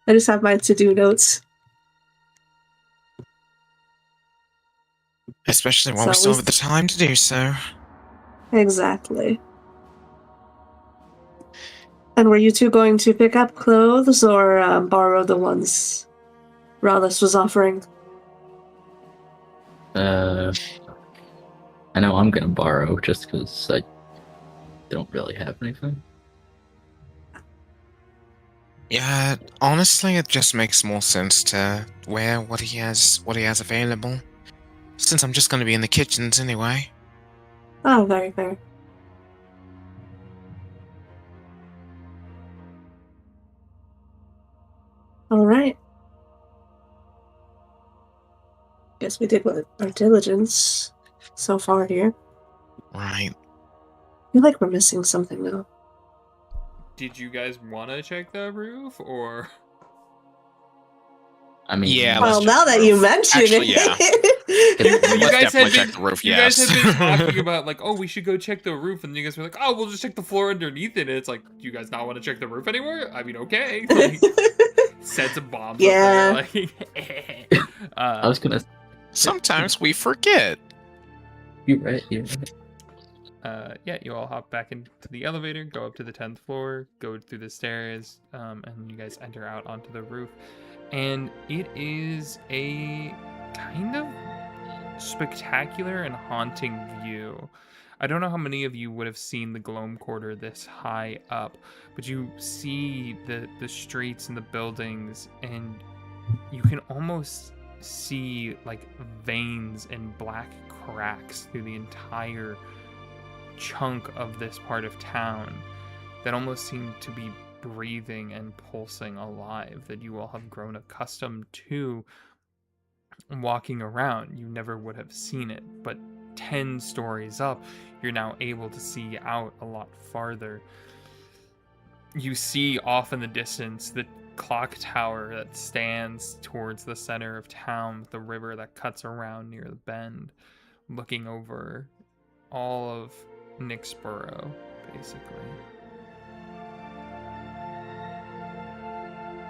I just have my to-do notes. Especially while So we still we- have the time to do so. Exactly. And were you two going to pick up clothes or borrow the ones Rallis was offering? I know I'm gonna borrow just because I don't really have anything. Yeah, honestly, it just makes more sense to wear what he has available. Since I'm just going to be in the kitchens anyway. Oh, very fair. All right. Guess we did our diligence so far here. Right. I feel like we're missing something though. Did you guys want to check the roof, or? I mean, Yeah, Well, let's now check the that you roof. mention Actually, it. You Let's guys definitely had check the roof, You guys yes. had been talking about like, oh, we should go check the roof, and you guys were like, oh, we'll just check the floor underneath it. And it's like, do you guys not want to check the roof anymore? I mean, okay. Like, set some bombs Yeah. up there. Like, I was gonna. Sometimes we forget. You're right. yeah, you all hop back into the elevator, go up to the 10th floor, go through the stairs, and you guys enter out onto the roof. And it is a kind of spectacular and haunting view. I don't know how many of you would have seen the Gloam Quarter this high up, but you see the streets and the buildings, and you can almost see like veins and black cracks through the entire chunk of this part of town that almost seem to be breathing and pulsing alive, that you all have grown accustomed to walking around. You never would have seen it, but 10 stories up, you're now able to see out a lot farther. You see off in the distance the clock tower that stands towards the center of town, with the river that cuts around near the bend, looking over all of Nyxborough, basically.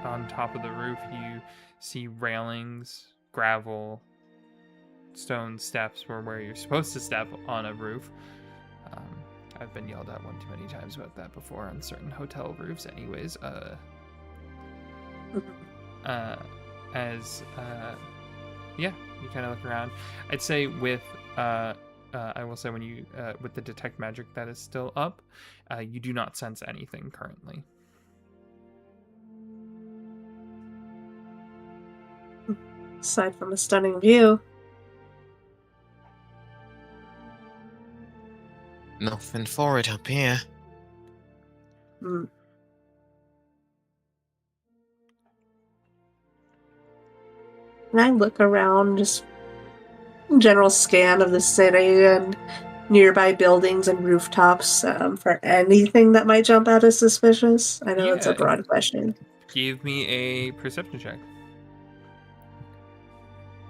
On top of the roof, you see railings, gravel, stone steps where you're supposed to step on a roof. I've been yelled at one too many times about that before on certain hotel roofs anyways. Yeah, you kind of look around. I'd say with I will say when you with the detect magic that is still up, you do not sense anything currently. Aside from a stunning view. Nothing for it up here. Hmm. And I look around, just general scan of the city, and nearby buildings and rooftops for anything that might jump out as suspicious? I know it's a Yeah. broad question. Give me a perception check.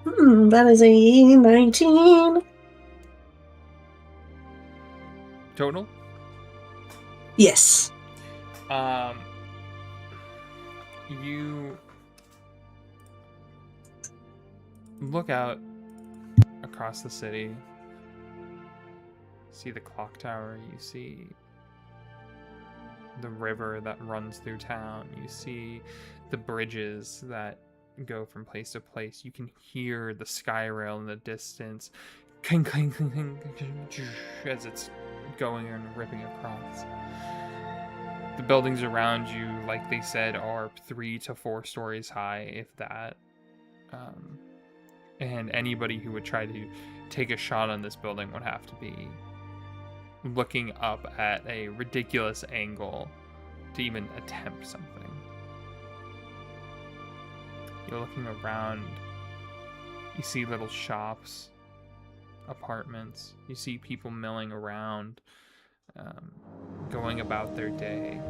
That is a 19. Total? Yes. You look out across the city, see the clock tower, you see the river that runs through town, you see the bridges that go from place to place. You can hear the sky rail in the distance, cling, cling, cling, cling, as it's going and ripping across. The buildings around you, like they said, are 3 to 4 stories high, if that. And anybody who would try to take a shot on this building would have to be looking up at a ridiculous angle to even attempt something. You're looking around, you see little shops, apartments, you see people milling around, going about their day.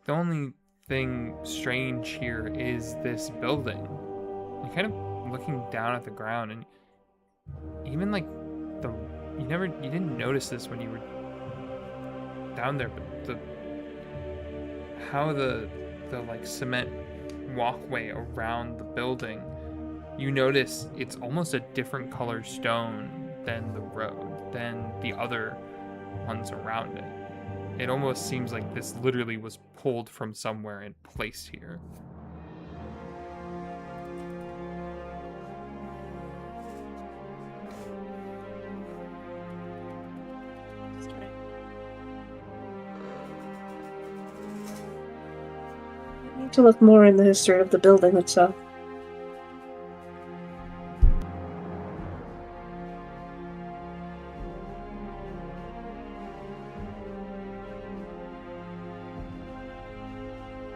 The only thing strange here is this building. You're kind of looking down at the ground, and even like you didn't notice this when you were down there, but how the like cement walkway around the building, you notice it's almost a different color stone than the road, than the other ones around it. It almost seems like this literally was pulled from somewhere and placed here. I need to look more in the history of the building itself.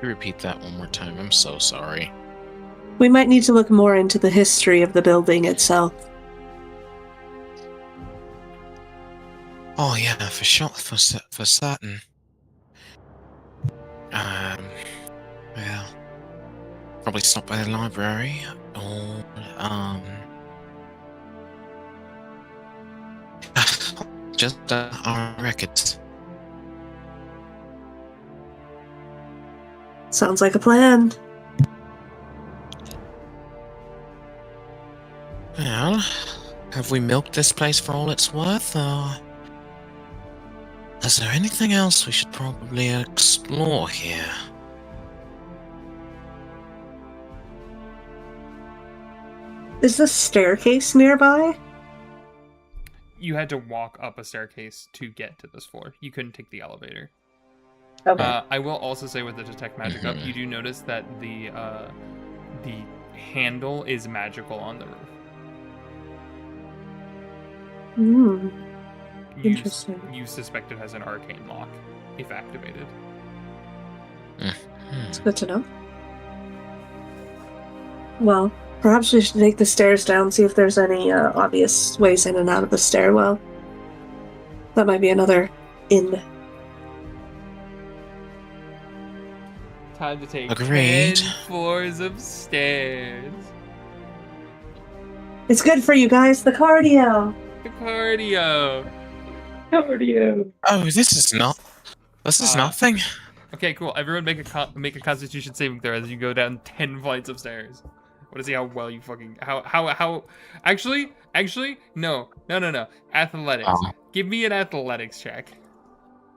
Repeat that one more time. I'm so sorry. We might need to look more into the history of the building itself. Oh yeah, for sure, for certain. Well, probably stop by the library or just our records. Sounds like a plan. Well, have we milked this place for all it's worth, or is there anything else we should probably explore here? Is the staircase nearby? You had to walk up a staircase to get to this floor. You couldn't take the elevator. Okay. I will also say with the detect magic up, you do notice that the handle is magical on the roof. Interesting. You suspect it has an arcane lock, if activated. It's good to know. Well, perhaps we should take the stairs down, see if there's any obvious ways in and out of the stairwell. That might be another inn. Time to take Agreed. 10 floors of stairs. It's good for you guys, the cardio! The cardio. Cardio! Oh, this is nothing. Okay, cool. Everyone make a Constitution saving throw as you go down 10 flights of stairs. I want to see how well you fucking how. Actually, no. Athletics. Oh. Give me an athletics check.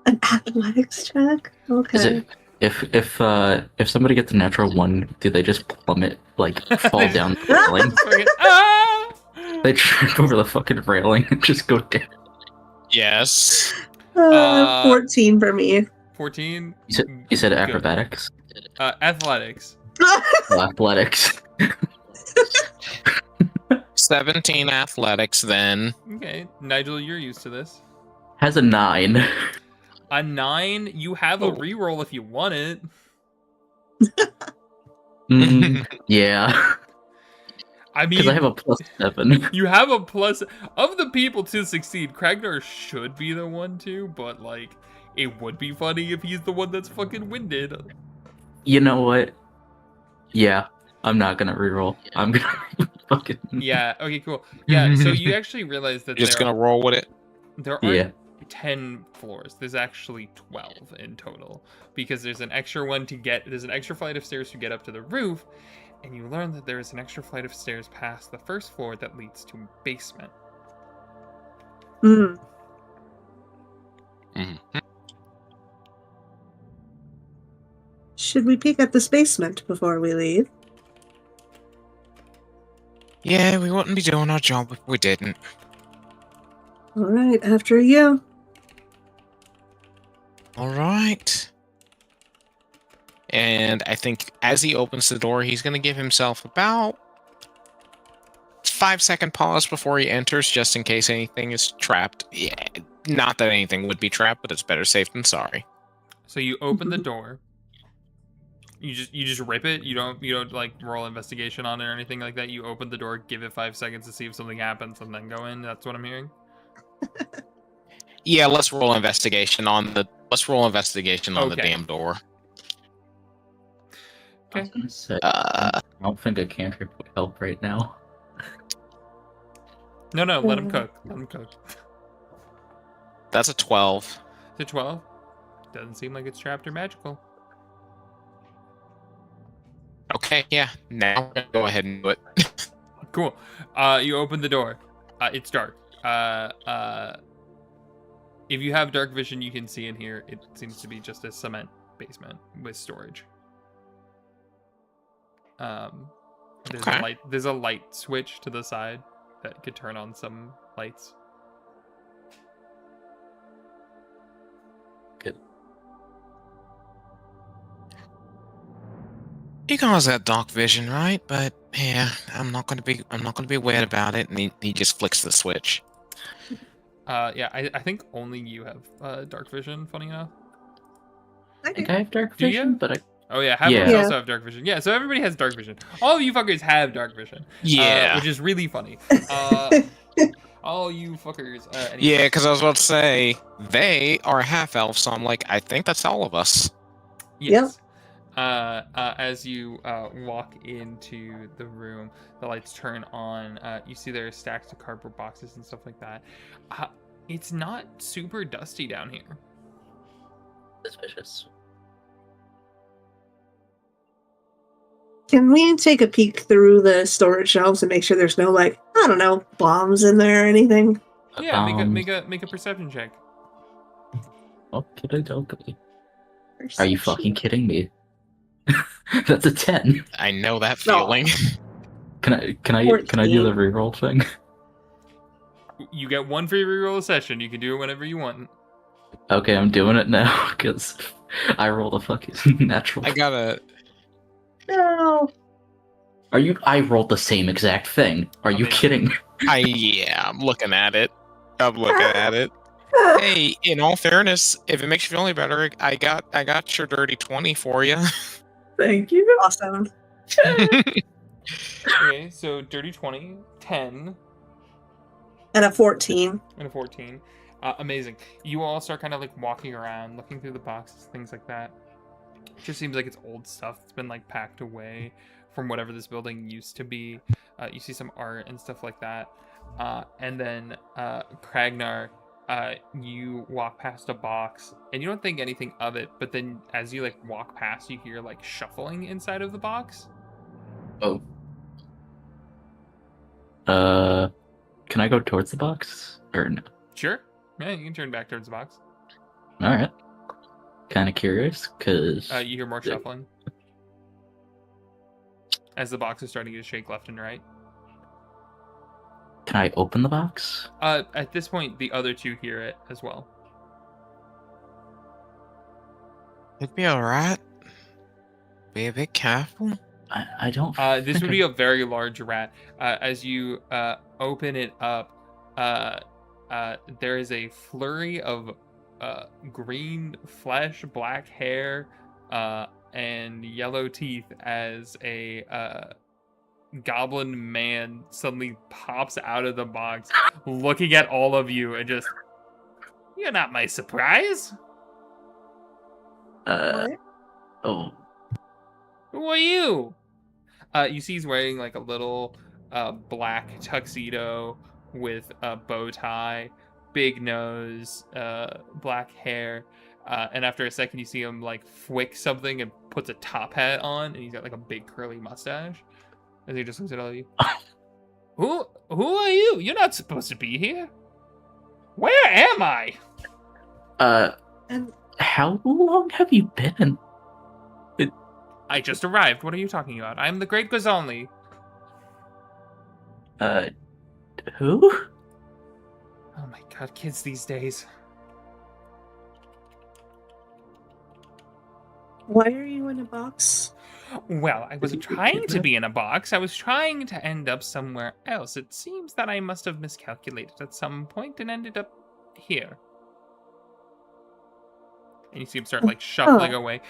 An athletics check? Okay. Is it if somebody gets a natural 1, do they just plummet, like fall down the railing? Fucking- ah! They trip over the fucking railing and just go down. Yes. 14 for me. 14. You said acrobatics? Athletics. Athletics. 17 athletics then. Okay, Nigel, you're used to this. Has a 9. A 9. You have a reroll if you want it. Yeah. I Because I mean, have a +7. you have a plus of the people to succeed. Kragnar should be the one to, but like, it would be funny if he's the one that's fucking winded. You know what? Yeah, I'm not gonna reroll. I'm gonna fucking Yeah. Okay. Cool. Yeah. So you actually realize that You're just gonna roll with it. there yeah. aren't 10 floors. There's actually 12 in total because there's an extra one to get. There's an extra flight of stairs to get up to the roof, and you learn that there is an extra flight of stairs past the first floor that leads to a basement. Hmm. Mhm. Should we peek at this basement before we leave? Yeah, we wouldn't be doing our job if we didn't. All right, after you. All right. And I think as he opens the door, he's going to give himself about 5-second pause before he enters, just in case anything is trapped. Yeah, not that anything would be trapped, but it's better safe than sorry. So you open the door. You just rip it. You don't like roll investigation on it or anything like that. You open the door, give it 5 seconds to see if something happens, and then go in. That's what I'm hearing. Yeah, let's roll investigation on the the Okay. damn door. I was gonna say, Uh, I don't think a cantrip would help right now. No, let him cook. Let him cook. That's a 12. To 12. Doesn't seem like it's trapped or magical. Okay, yeah. Now we're gonna go ahead and do it. Cool. You open the door. It's dark. If you have dark vision, you can see in here. It seems to be just a cement basement with storage. There's Okay. a light. There's a light switch to the side that could turn on some lights. Good. You guys got dark vision, right? But yeah, I'm not gonna be weird about it. And he just flicks the switch. Yeah, I think only you have dark vision. Funny enough. I think I have dark Do vision, you? but Oh yeah, half Yeah. also have dark vision. Yeah, so everybody has dark vision. All of you fuckers have dark vision. Yeah. Which is really funny. All you fuckers. Anyway. Yeah, because I was about to say they are half elf, so I'm like, I think that's all of us. Yes. As you walk into the room, the lights turn on. You see there are stacks of cardboard boxes and stuff like that. It's not super dusty down here. suspicious. Can we take a peek through the storage shelves and make sure there's no, like, I don't know, bombs in there or anything? Yeah, make a perception check. Okay. Are you fucking kidding me? That's a 10. I know that No. feeling. Can I do 14. the reroll thing? You get one free reroll a session. You can do it whenever you want. Okay, I'm doing it now because I rolled a fucking natural. I got a. No. I rolled the same exact thing. Are you Amazing. kidding? Yeah, I'm looking at it. Hey, in all fairness, if it makes you feel any better, I got your dirty 20 for you. Thank you. Awesome. Okay, so dirty 20, 10, And a 14. and a 14. Amazing. You all start kind of like walking around, looking through the boxes, things like that. It just seems like it's old stuff. It's been like packed away from whatever this building used to be. You see some art and stuff like that. And then Kragnar, you walk past a box and you don't think anything of it, but then as you like walk past, you hear like shuffling inside of the box. Oh. Can I go towards the box or no? Sure. Yeah, you can turn back towards the box. All right. Kind of curious because You hear more shuffling as the box is starting to shake left and right. Can I open the box? At this point, the other two hear it as well. It'd be alright. Be a bit careful. I don't. This think would be a very large rat. As you open it up, there is a flurry of green flesh, black hair, and yellow teeth as a goblin man suddenly pops out of the box, looking at all of you and just, "You're not my surprise. What? Oh, Who are you?" You see he's wearing like a little black tuxedo with a bow tie, big nose, black hair. And after a second, you see him like flick something and puts a top hat on, and he's got like a big curly mustache. And he just looks at all of you. Who are you? You're not supposed to be here. Where am I? And how long have you been? I just arrived. What are you talking about? I'm the Great Gazonli. Who? Oh my god, kids these days. why are you in a box? Well, I wasn't trying to be in a box. I was trying to end up somewhere else. It seems that I must have miscalculated at some point and ended up here. And you see him start like shuffling away.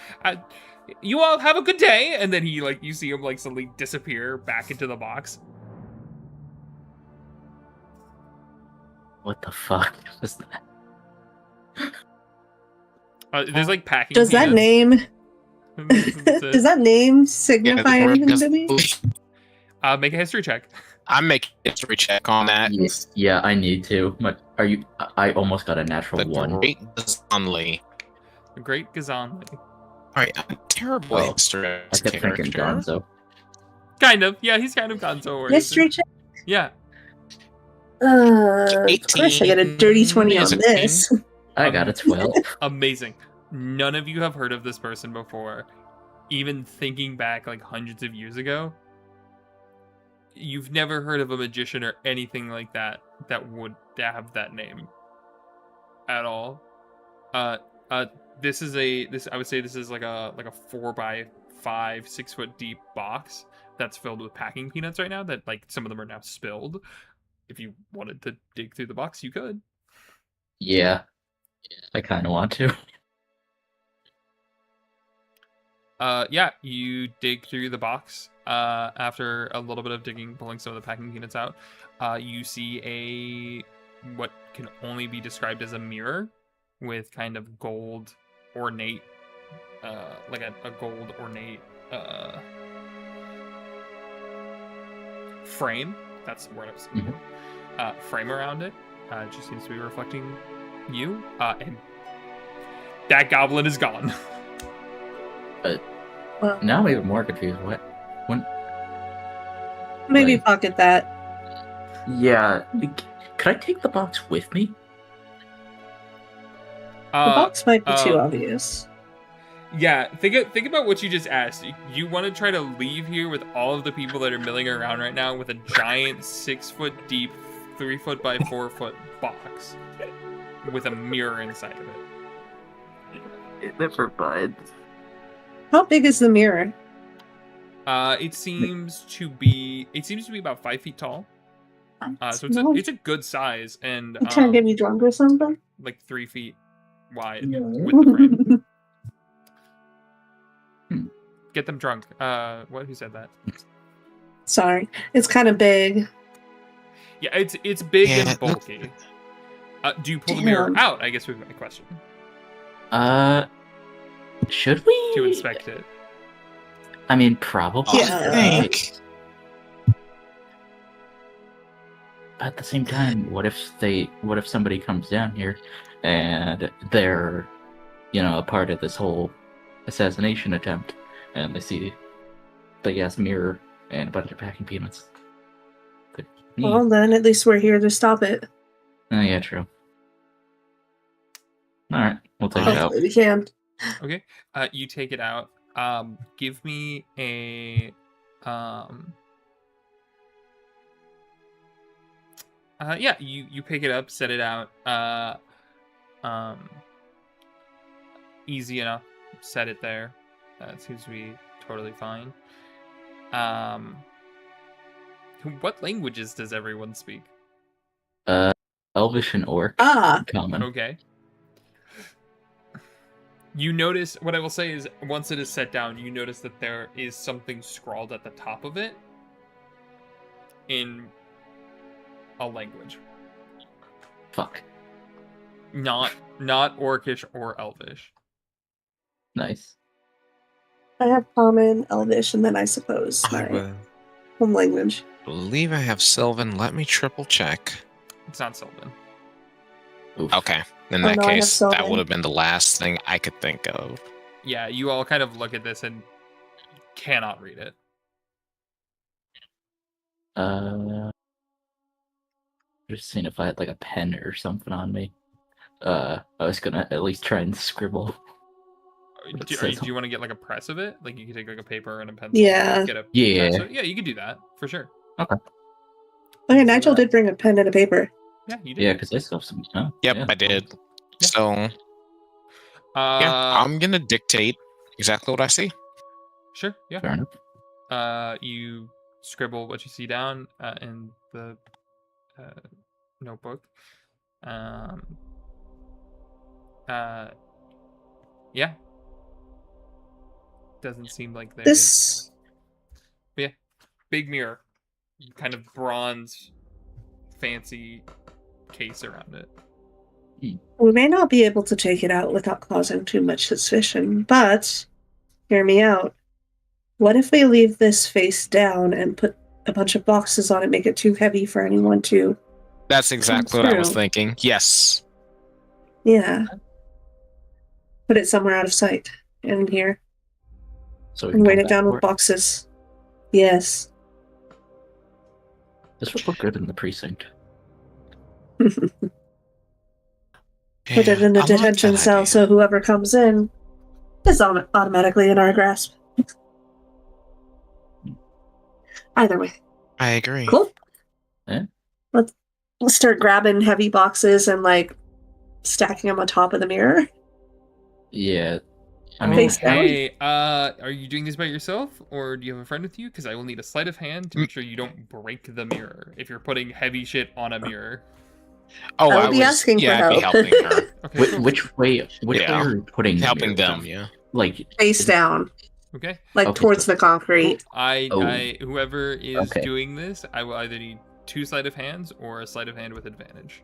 You all have a good day. And then you see him like suddenly disappear back into the box. What the fuck was that? There's like packing. Does that name does that name signify anything to me? Make a history check. I'm making a history check on that. Yes, yeah, I need to. But are you? I almost got a natural The one. Great Gazonli. The Great Gazonli. Alright, I'm terrible Oh, history I kept thinking character. Gonzo. Kind of. Yeah, he's kind of gonzo. History check? Yeah. Of course I get a dirty 20 on 18. this. I got a 12. Amazing. None of you have heard of this person before. Even thinking back like hundreds of years ago, you've never heard of a magician or anything like that that would have that name at all. This I would say this is like a 4x5, 6-foot deep box that's filled with packing peanuts right now that like some of them are now spilled. If you wanted to dig through the box, you could. Yeah, I kind of want to. Yeah, you dig through the box. After a little bit of digging, pulling some of the packing peanuts out, you see what can only be described as a mirror with kind of gold ornate, like a gold ornate frame. That's the word I was looking for. Frame around it. It just seems to be reflecting you. And that goblin is gone. Well, Now I'm even more confused. What? When? maybe Like- pocket that. Yeah. Could I take the box with me? The box might be too um, obvious. Yeah, think about what you just asked. You want to try to leave here with all of the people that are milling around right now with a giant 6-foot deep, 3-foot by 4-foot box with a mirror inside of it. Never mind. How big is the mirror? It seems to be about 5 feet tall. So it's a good size and You trying to get me drunk or something? like 3 feet wide Yeah. with the frame. Get them drunk. Who said that? Sorry. It's kind of big. Yeah, it's big Yeah, and bulky. Do you pull the mirror Damn. out? I guess would be my question. Should we? To inspect it. I mean, probably. Yeah. I think. But at the same time, what if somebody comes down here and they're, a part of this whole assassination attempt, and they see the gas mirror and a bunch of packing peanuts? Well, then at least we're here to stop it. Oh, yeah, true. All right, we'll take it out. Hopefully we can. Okay. You take it out. Give me a yeah, you pick it up, set it out. Easy enough. Set it there. It seems to be totally fine. What languages does everyone speak? Elvish and Orc. Common. Okay. You notice, what I will say is, once it is set down, you notice that there is something scrawled at the top of it. in a language. Fuck. Not Orcish or Elvish. Nice. I have Common, Elvish, and then I suppose I my home language. believe I have Sylvan. Let me triple check. It's not Sylvan. Oof. Okay. In Oh, that no, I have case, that Sylvan. would have been the last thing I could think of. Yeah, you all kind of look at this and cannot read it. Just seeing if I had like a pen or something on me. I was gonna at least try and scribble. But it Do says- you want to get like a press of it? Like you can take like a paper and a pencil. Yeah. And get a Yeah. press of it? Yeah, you could do that for sure. Okay, Nigel did bring a pen and a paper. Yeah, you did. Yeah, because I still have some. Oh, Yep, yeah. I did. Yeah. So, yeah, I'm going to dictate exactly what I see. Sure. Yeah. Fair enough. You scribble what you see down in the notebook. Yeah. Doesn't seem like there's This big mirror, kind of bronze, fancy case around it. we may not be able to take it out without causing too much suspicion, but hear me out. What if we leave this face down and put a bunch of boxes on it, make it too heavy for anyone to... That's exactly what I was through. thinking. Yes. Yeah. Put it somewhere out of sight. In here. So we And can weight come it down back with for it. boxes. Yes. This would look good in the precinct. Put it in a I like detention that cell idea. so whoever comes in is automatically in our grasp. Either way. I agree. Cool. Yeah. Let's start grabbing heavy boxes and like stacking them on top of the mirror. Yeah. I Oh, mean, Face down. hey, are you doing this by yourself, or do you have a friend with you? Because I will need a sleight of hand to make sure you don't break the mirror if you're putting heavy shit on a mirror. Oh, I would be asking for I'd be help. helping her. Okay. cool. which way Yeah. are you putting the helping mirror? them, yeah. Like, Face down. Okay. Like Okay, towards so- the concrete. I whoever is Okay. doing this, I will either need 2 sleight of hands or a sleight of hand with advantage.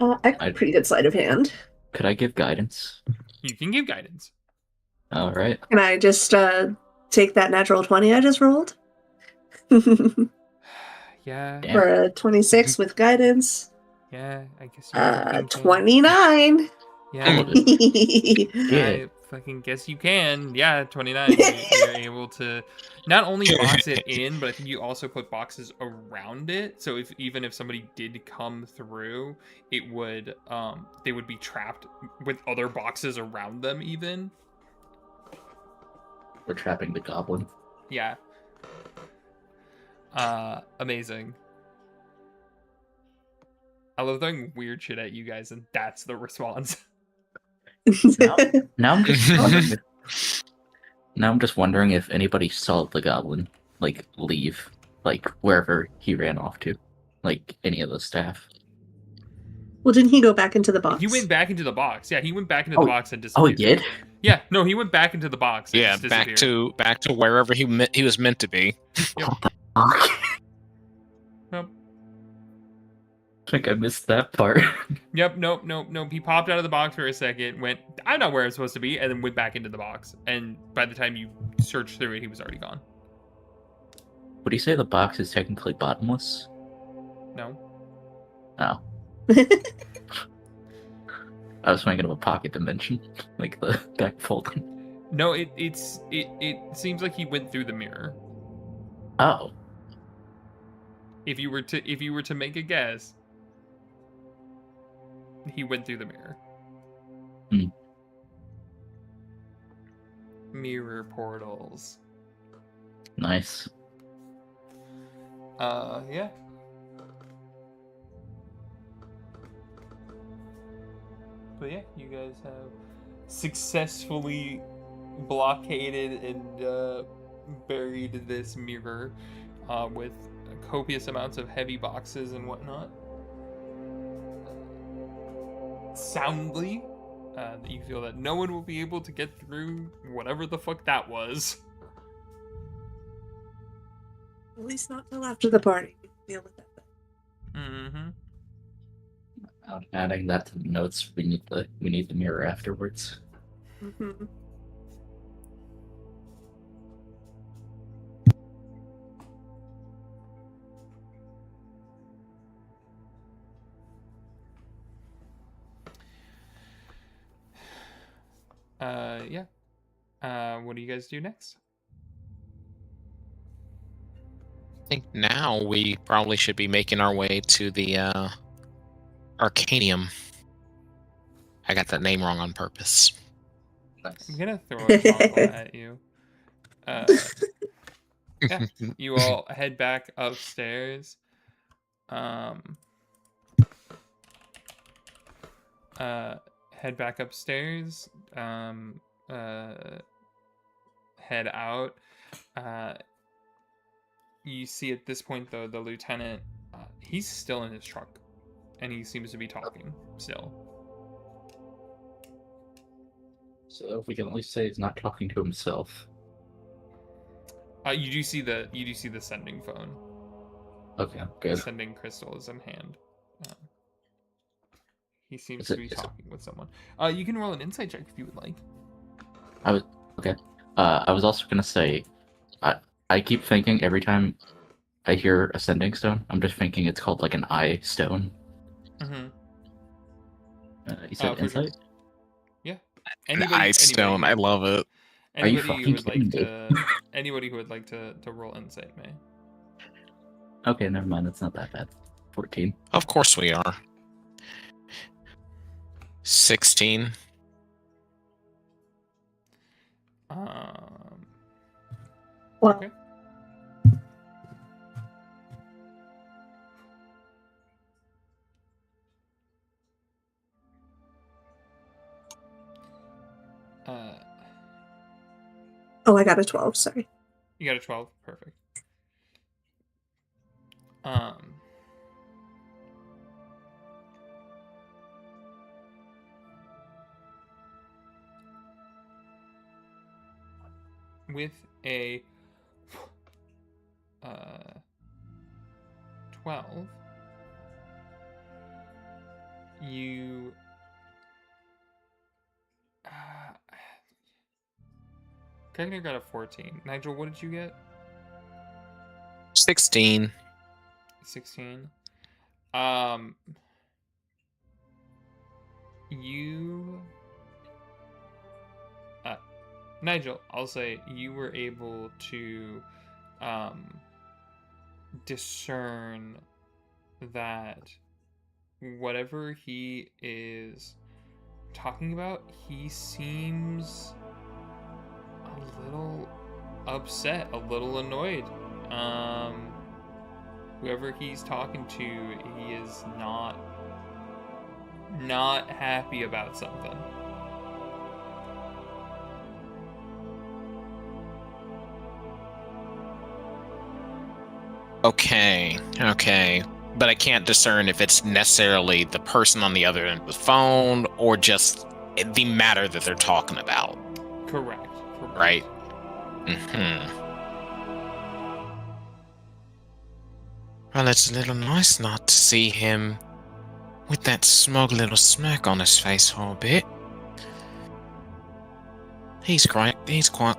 I got a pretty good sleight of hand. could I give guidance? You can give guidance. All right. Can I just take that natural 20 I just rolled? Yeah. Damn. For a 26 with guidance. Yeah. I guess you fucking can. 29. Yeah. Yeah. I fucking guess you can. Yeah, 29. You're able to not only box it in, but I think you also put boxes around it. So even if somebody did come through, it would they would be trapped with other boxes around them even. We're trapping the goblin. Yeah. Amazing. I love throwing weird shit at you guys, and that's the response. Now I'm just wondering now I'm just wondering if anybody saw the goblin like leave, like wherever he ran off to, like any of the staff. Well, didn't he go back into the box? He went back into the box. Yeah, he went back into the Oh. box and Oh, disappeared. he did? Yeah, no, he went back into the box. And Yeah, just back disappeared. to wherever he was meant to be. Yep. What the fuck? Yep. I think I missed that part. Yep, nope. He popped out of the box for a second, went, I'm not where I'm supposed to be, and then went back into the box. And by the time you searched through it, he was already gone. Would you say the box is technically bottomless? No. No. I was thinking of a pocket dimension, like the back folding. No, it seems like he went through the mirror. Oh. If you were to make a guess, he went through the mirror. Hmm. Mirror portals. Nice. Yeah. But yeah, you guys have successfully blockaded and buried this mirror with copious amounts of heavy boxes and whatnot. Soundly, that you feel that no one will be able to get through whatever the fuck that was. At least not till after the party. We can deal with that then. Mm-hmm. Adding that to the notes, we need the mirror afterwards. Mm-hmm. Yeah. What do you guys do next? I think now we probably should be making our way to the Arcanium. I got that name wrong on purpose. Nice. I'm gonna throw a toggle at you. Yeah, you all head back upstairs. Head back upstairs. Head out. You see at this point, though, the lieutenant, he's still in his truck, and he seems to be talking still. So if we can at least say he's not talking to himself. You do see the sending phone. Okay, good. Sending crystal is in hand. He seems Is to it- be is it- talking with someone. You can roll an insight check if you would like. I was also gonna say, I keep thinking every time I hear a sending stone, I'm just thinking it's called like an eye stone. Mm-hmm. You said For sure. insight? Yeah. An ice stone. I love it. Are you Anybody who fucking would like kidding me? to anybody who would like to roll insight may. Okay, never mind. That's not that bad. 14. Of course we are. 16. Well, Okay. oh, I got a 12, sorry. You got a 12. Perfect. With a 12, you Kegner got a 14. Nigel, what did you get? 16. 16. You Nigel, I'll say you were able to discern that whatever he is talking about, he seems a little upset, a little annoyed. Whoever he's talking to, he is not happy about something. Okay. But I can't discern if it's necessarily the person on the other end of the phone or just the matter that they're talking about. Correct. Right? Mm-hmm. Well, it's a little nice not to see him with that smug little smirk on his face for a bit. He's quite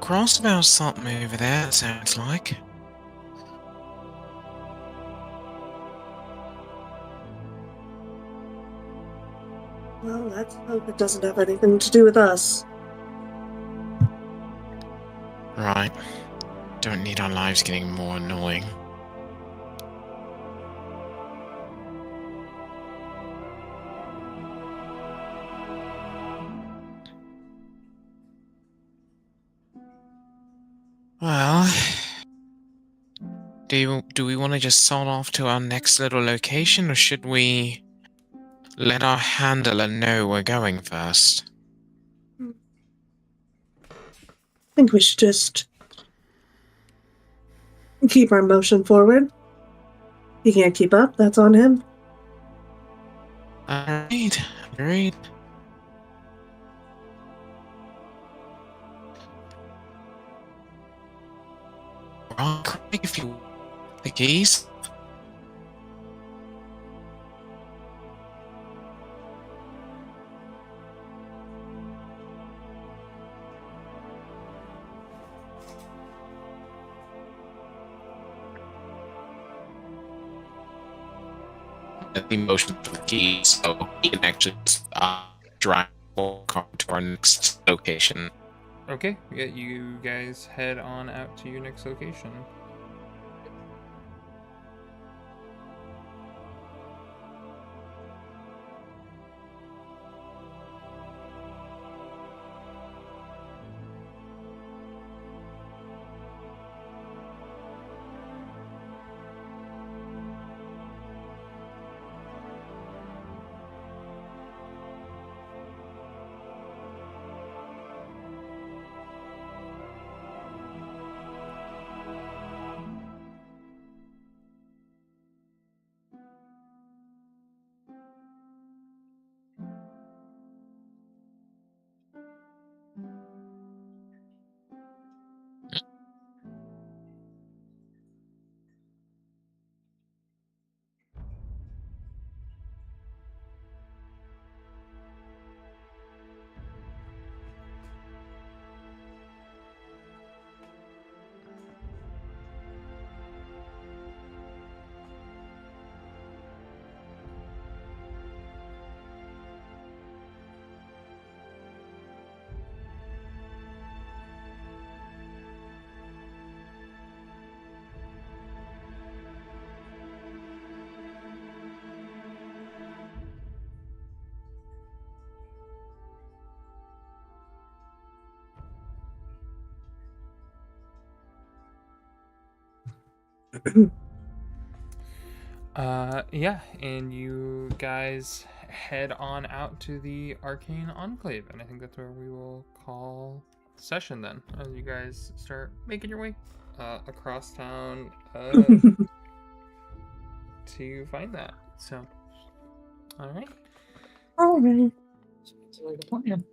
cross about something over there, it sounds like. Well, let's hope it doesn't have anything to do with us. Right. Don't need our lives getting more annoying. Well, do we want to just salt off to our next little location, or should we let our handler know we're going first? I think we should just keep our motion forward. He can't keep up, that's on him. Agreed. Right, Craig, if you The keys? The motion for the keys, so he can actually drive the car to our next location. Okay, yeah, you guys head on out to your next location. Yeah, and you guys head on out to the Arcane Enclave, and I think that's where we will call session then, as you guys start making your way across town to find that. So, all right. All right. Sounds like a plan.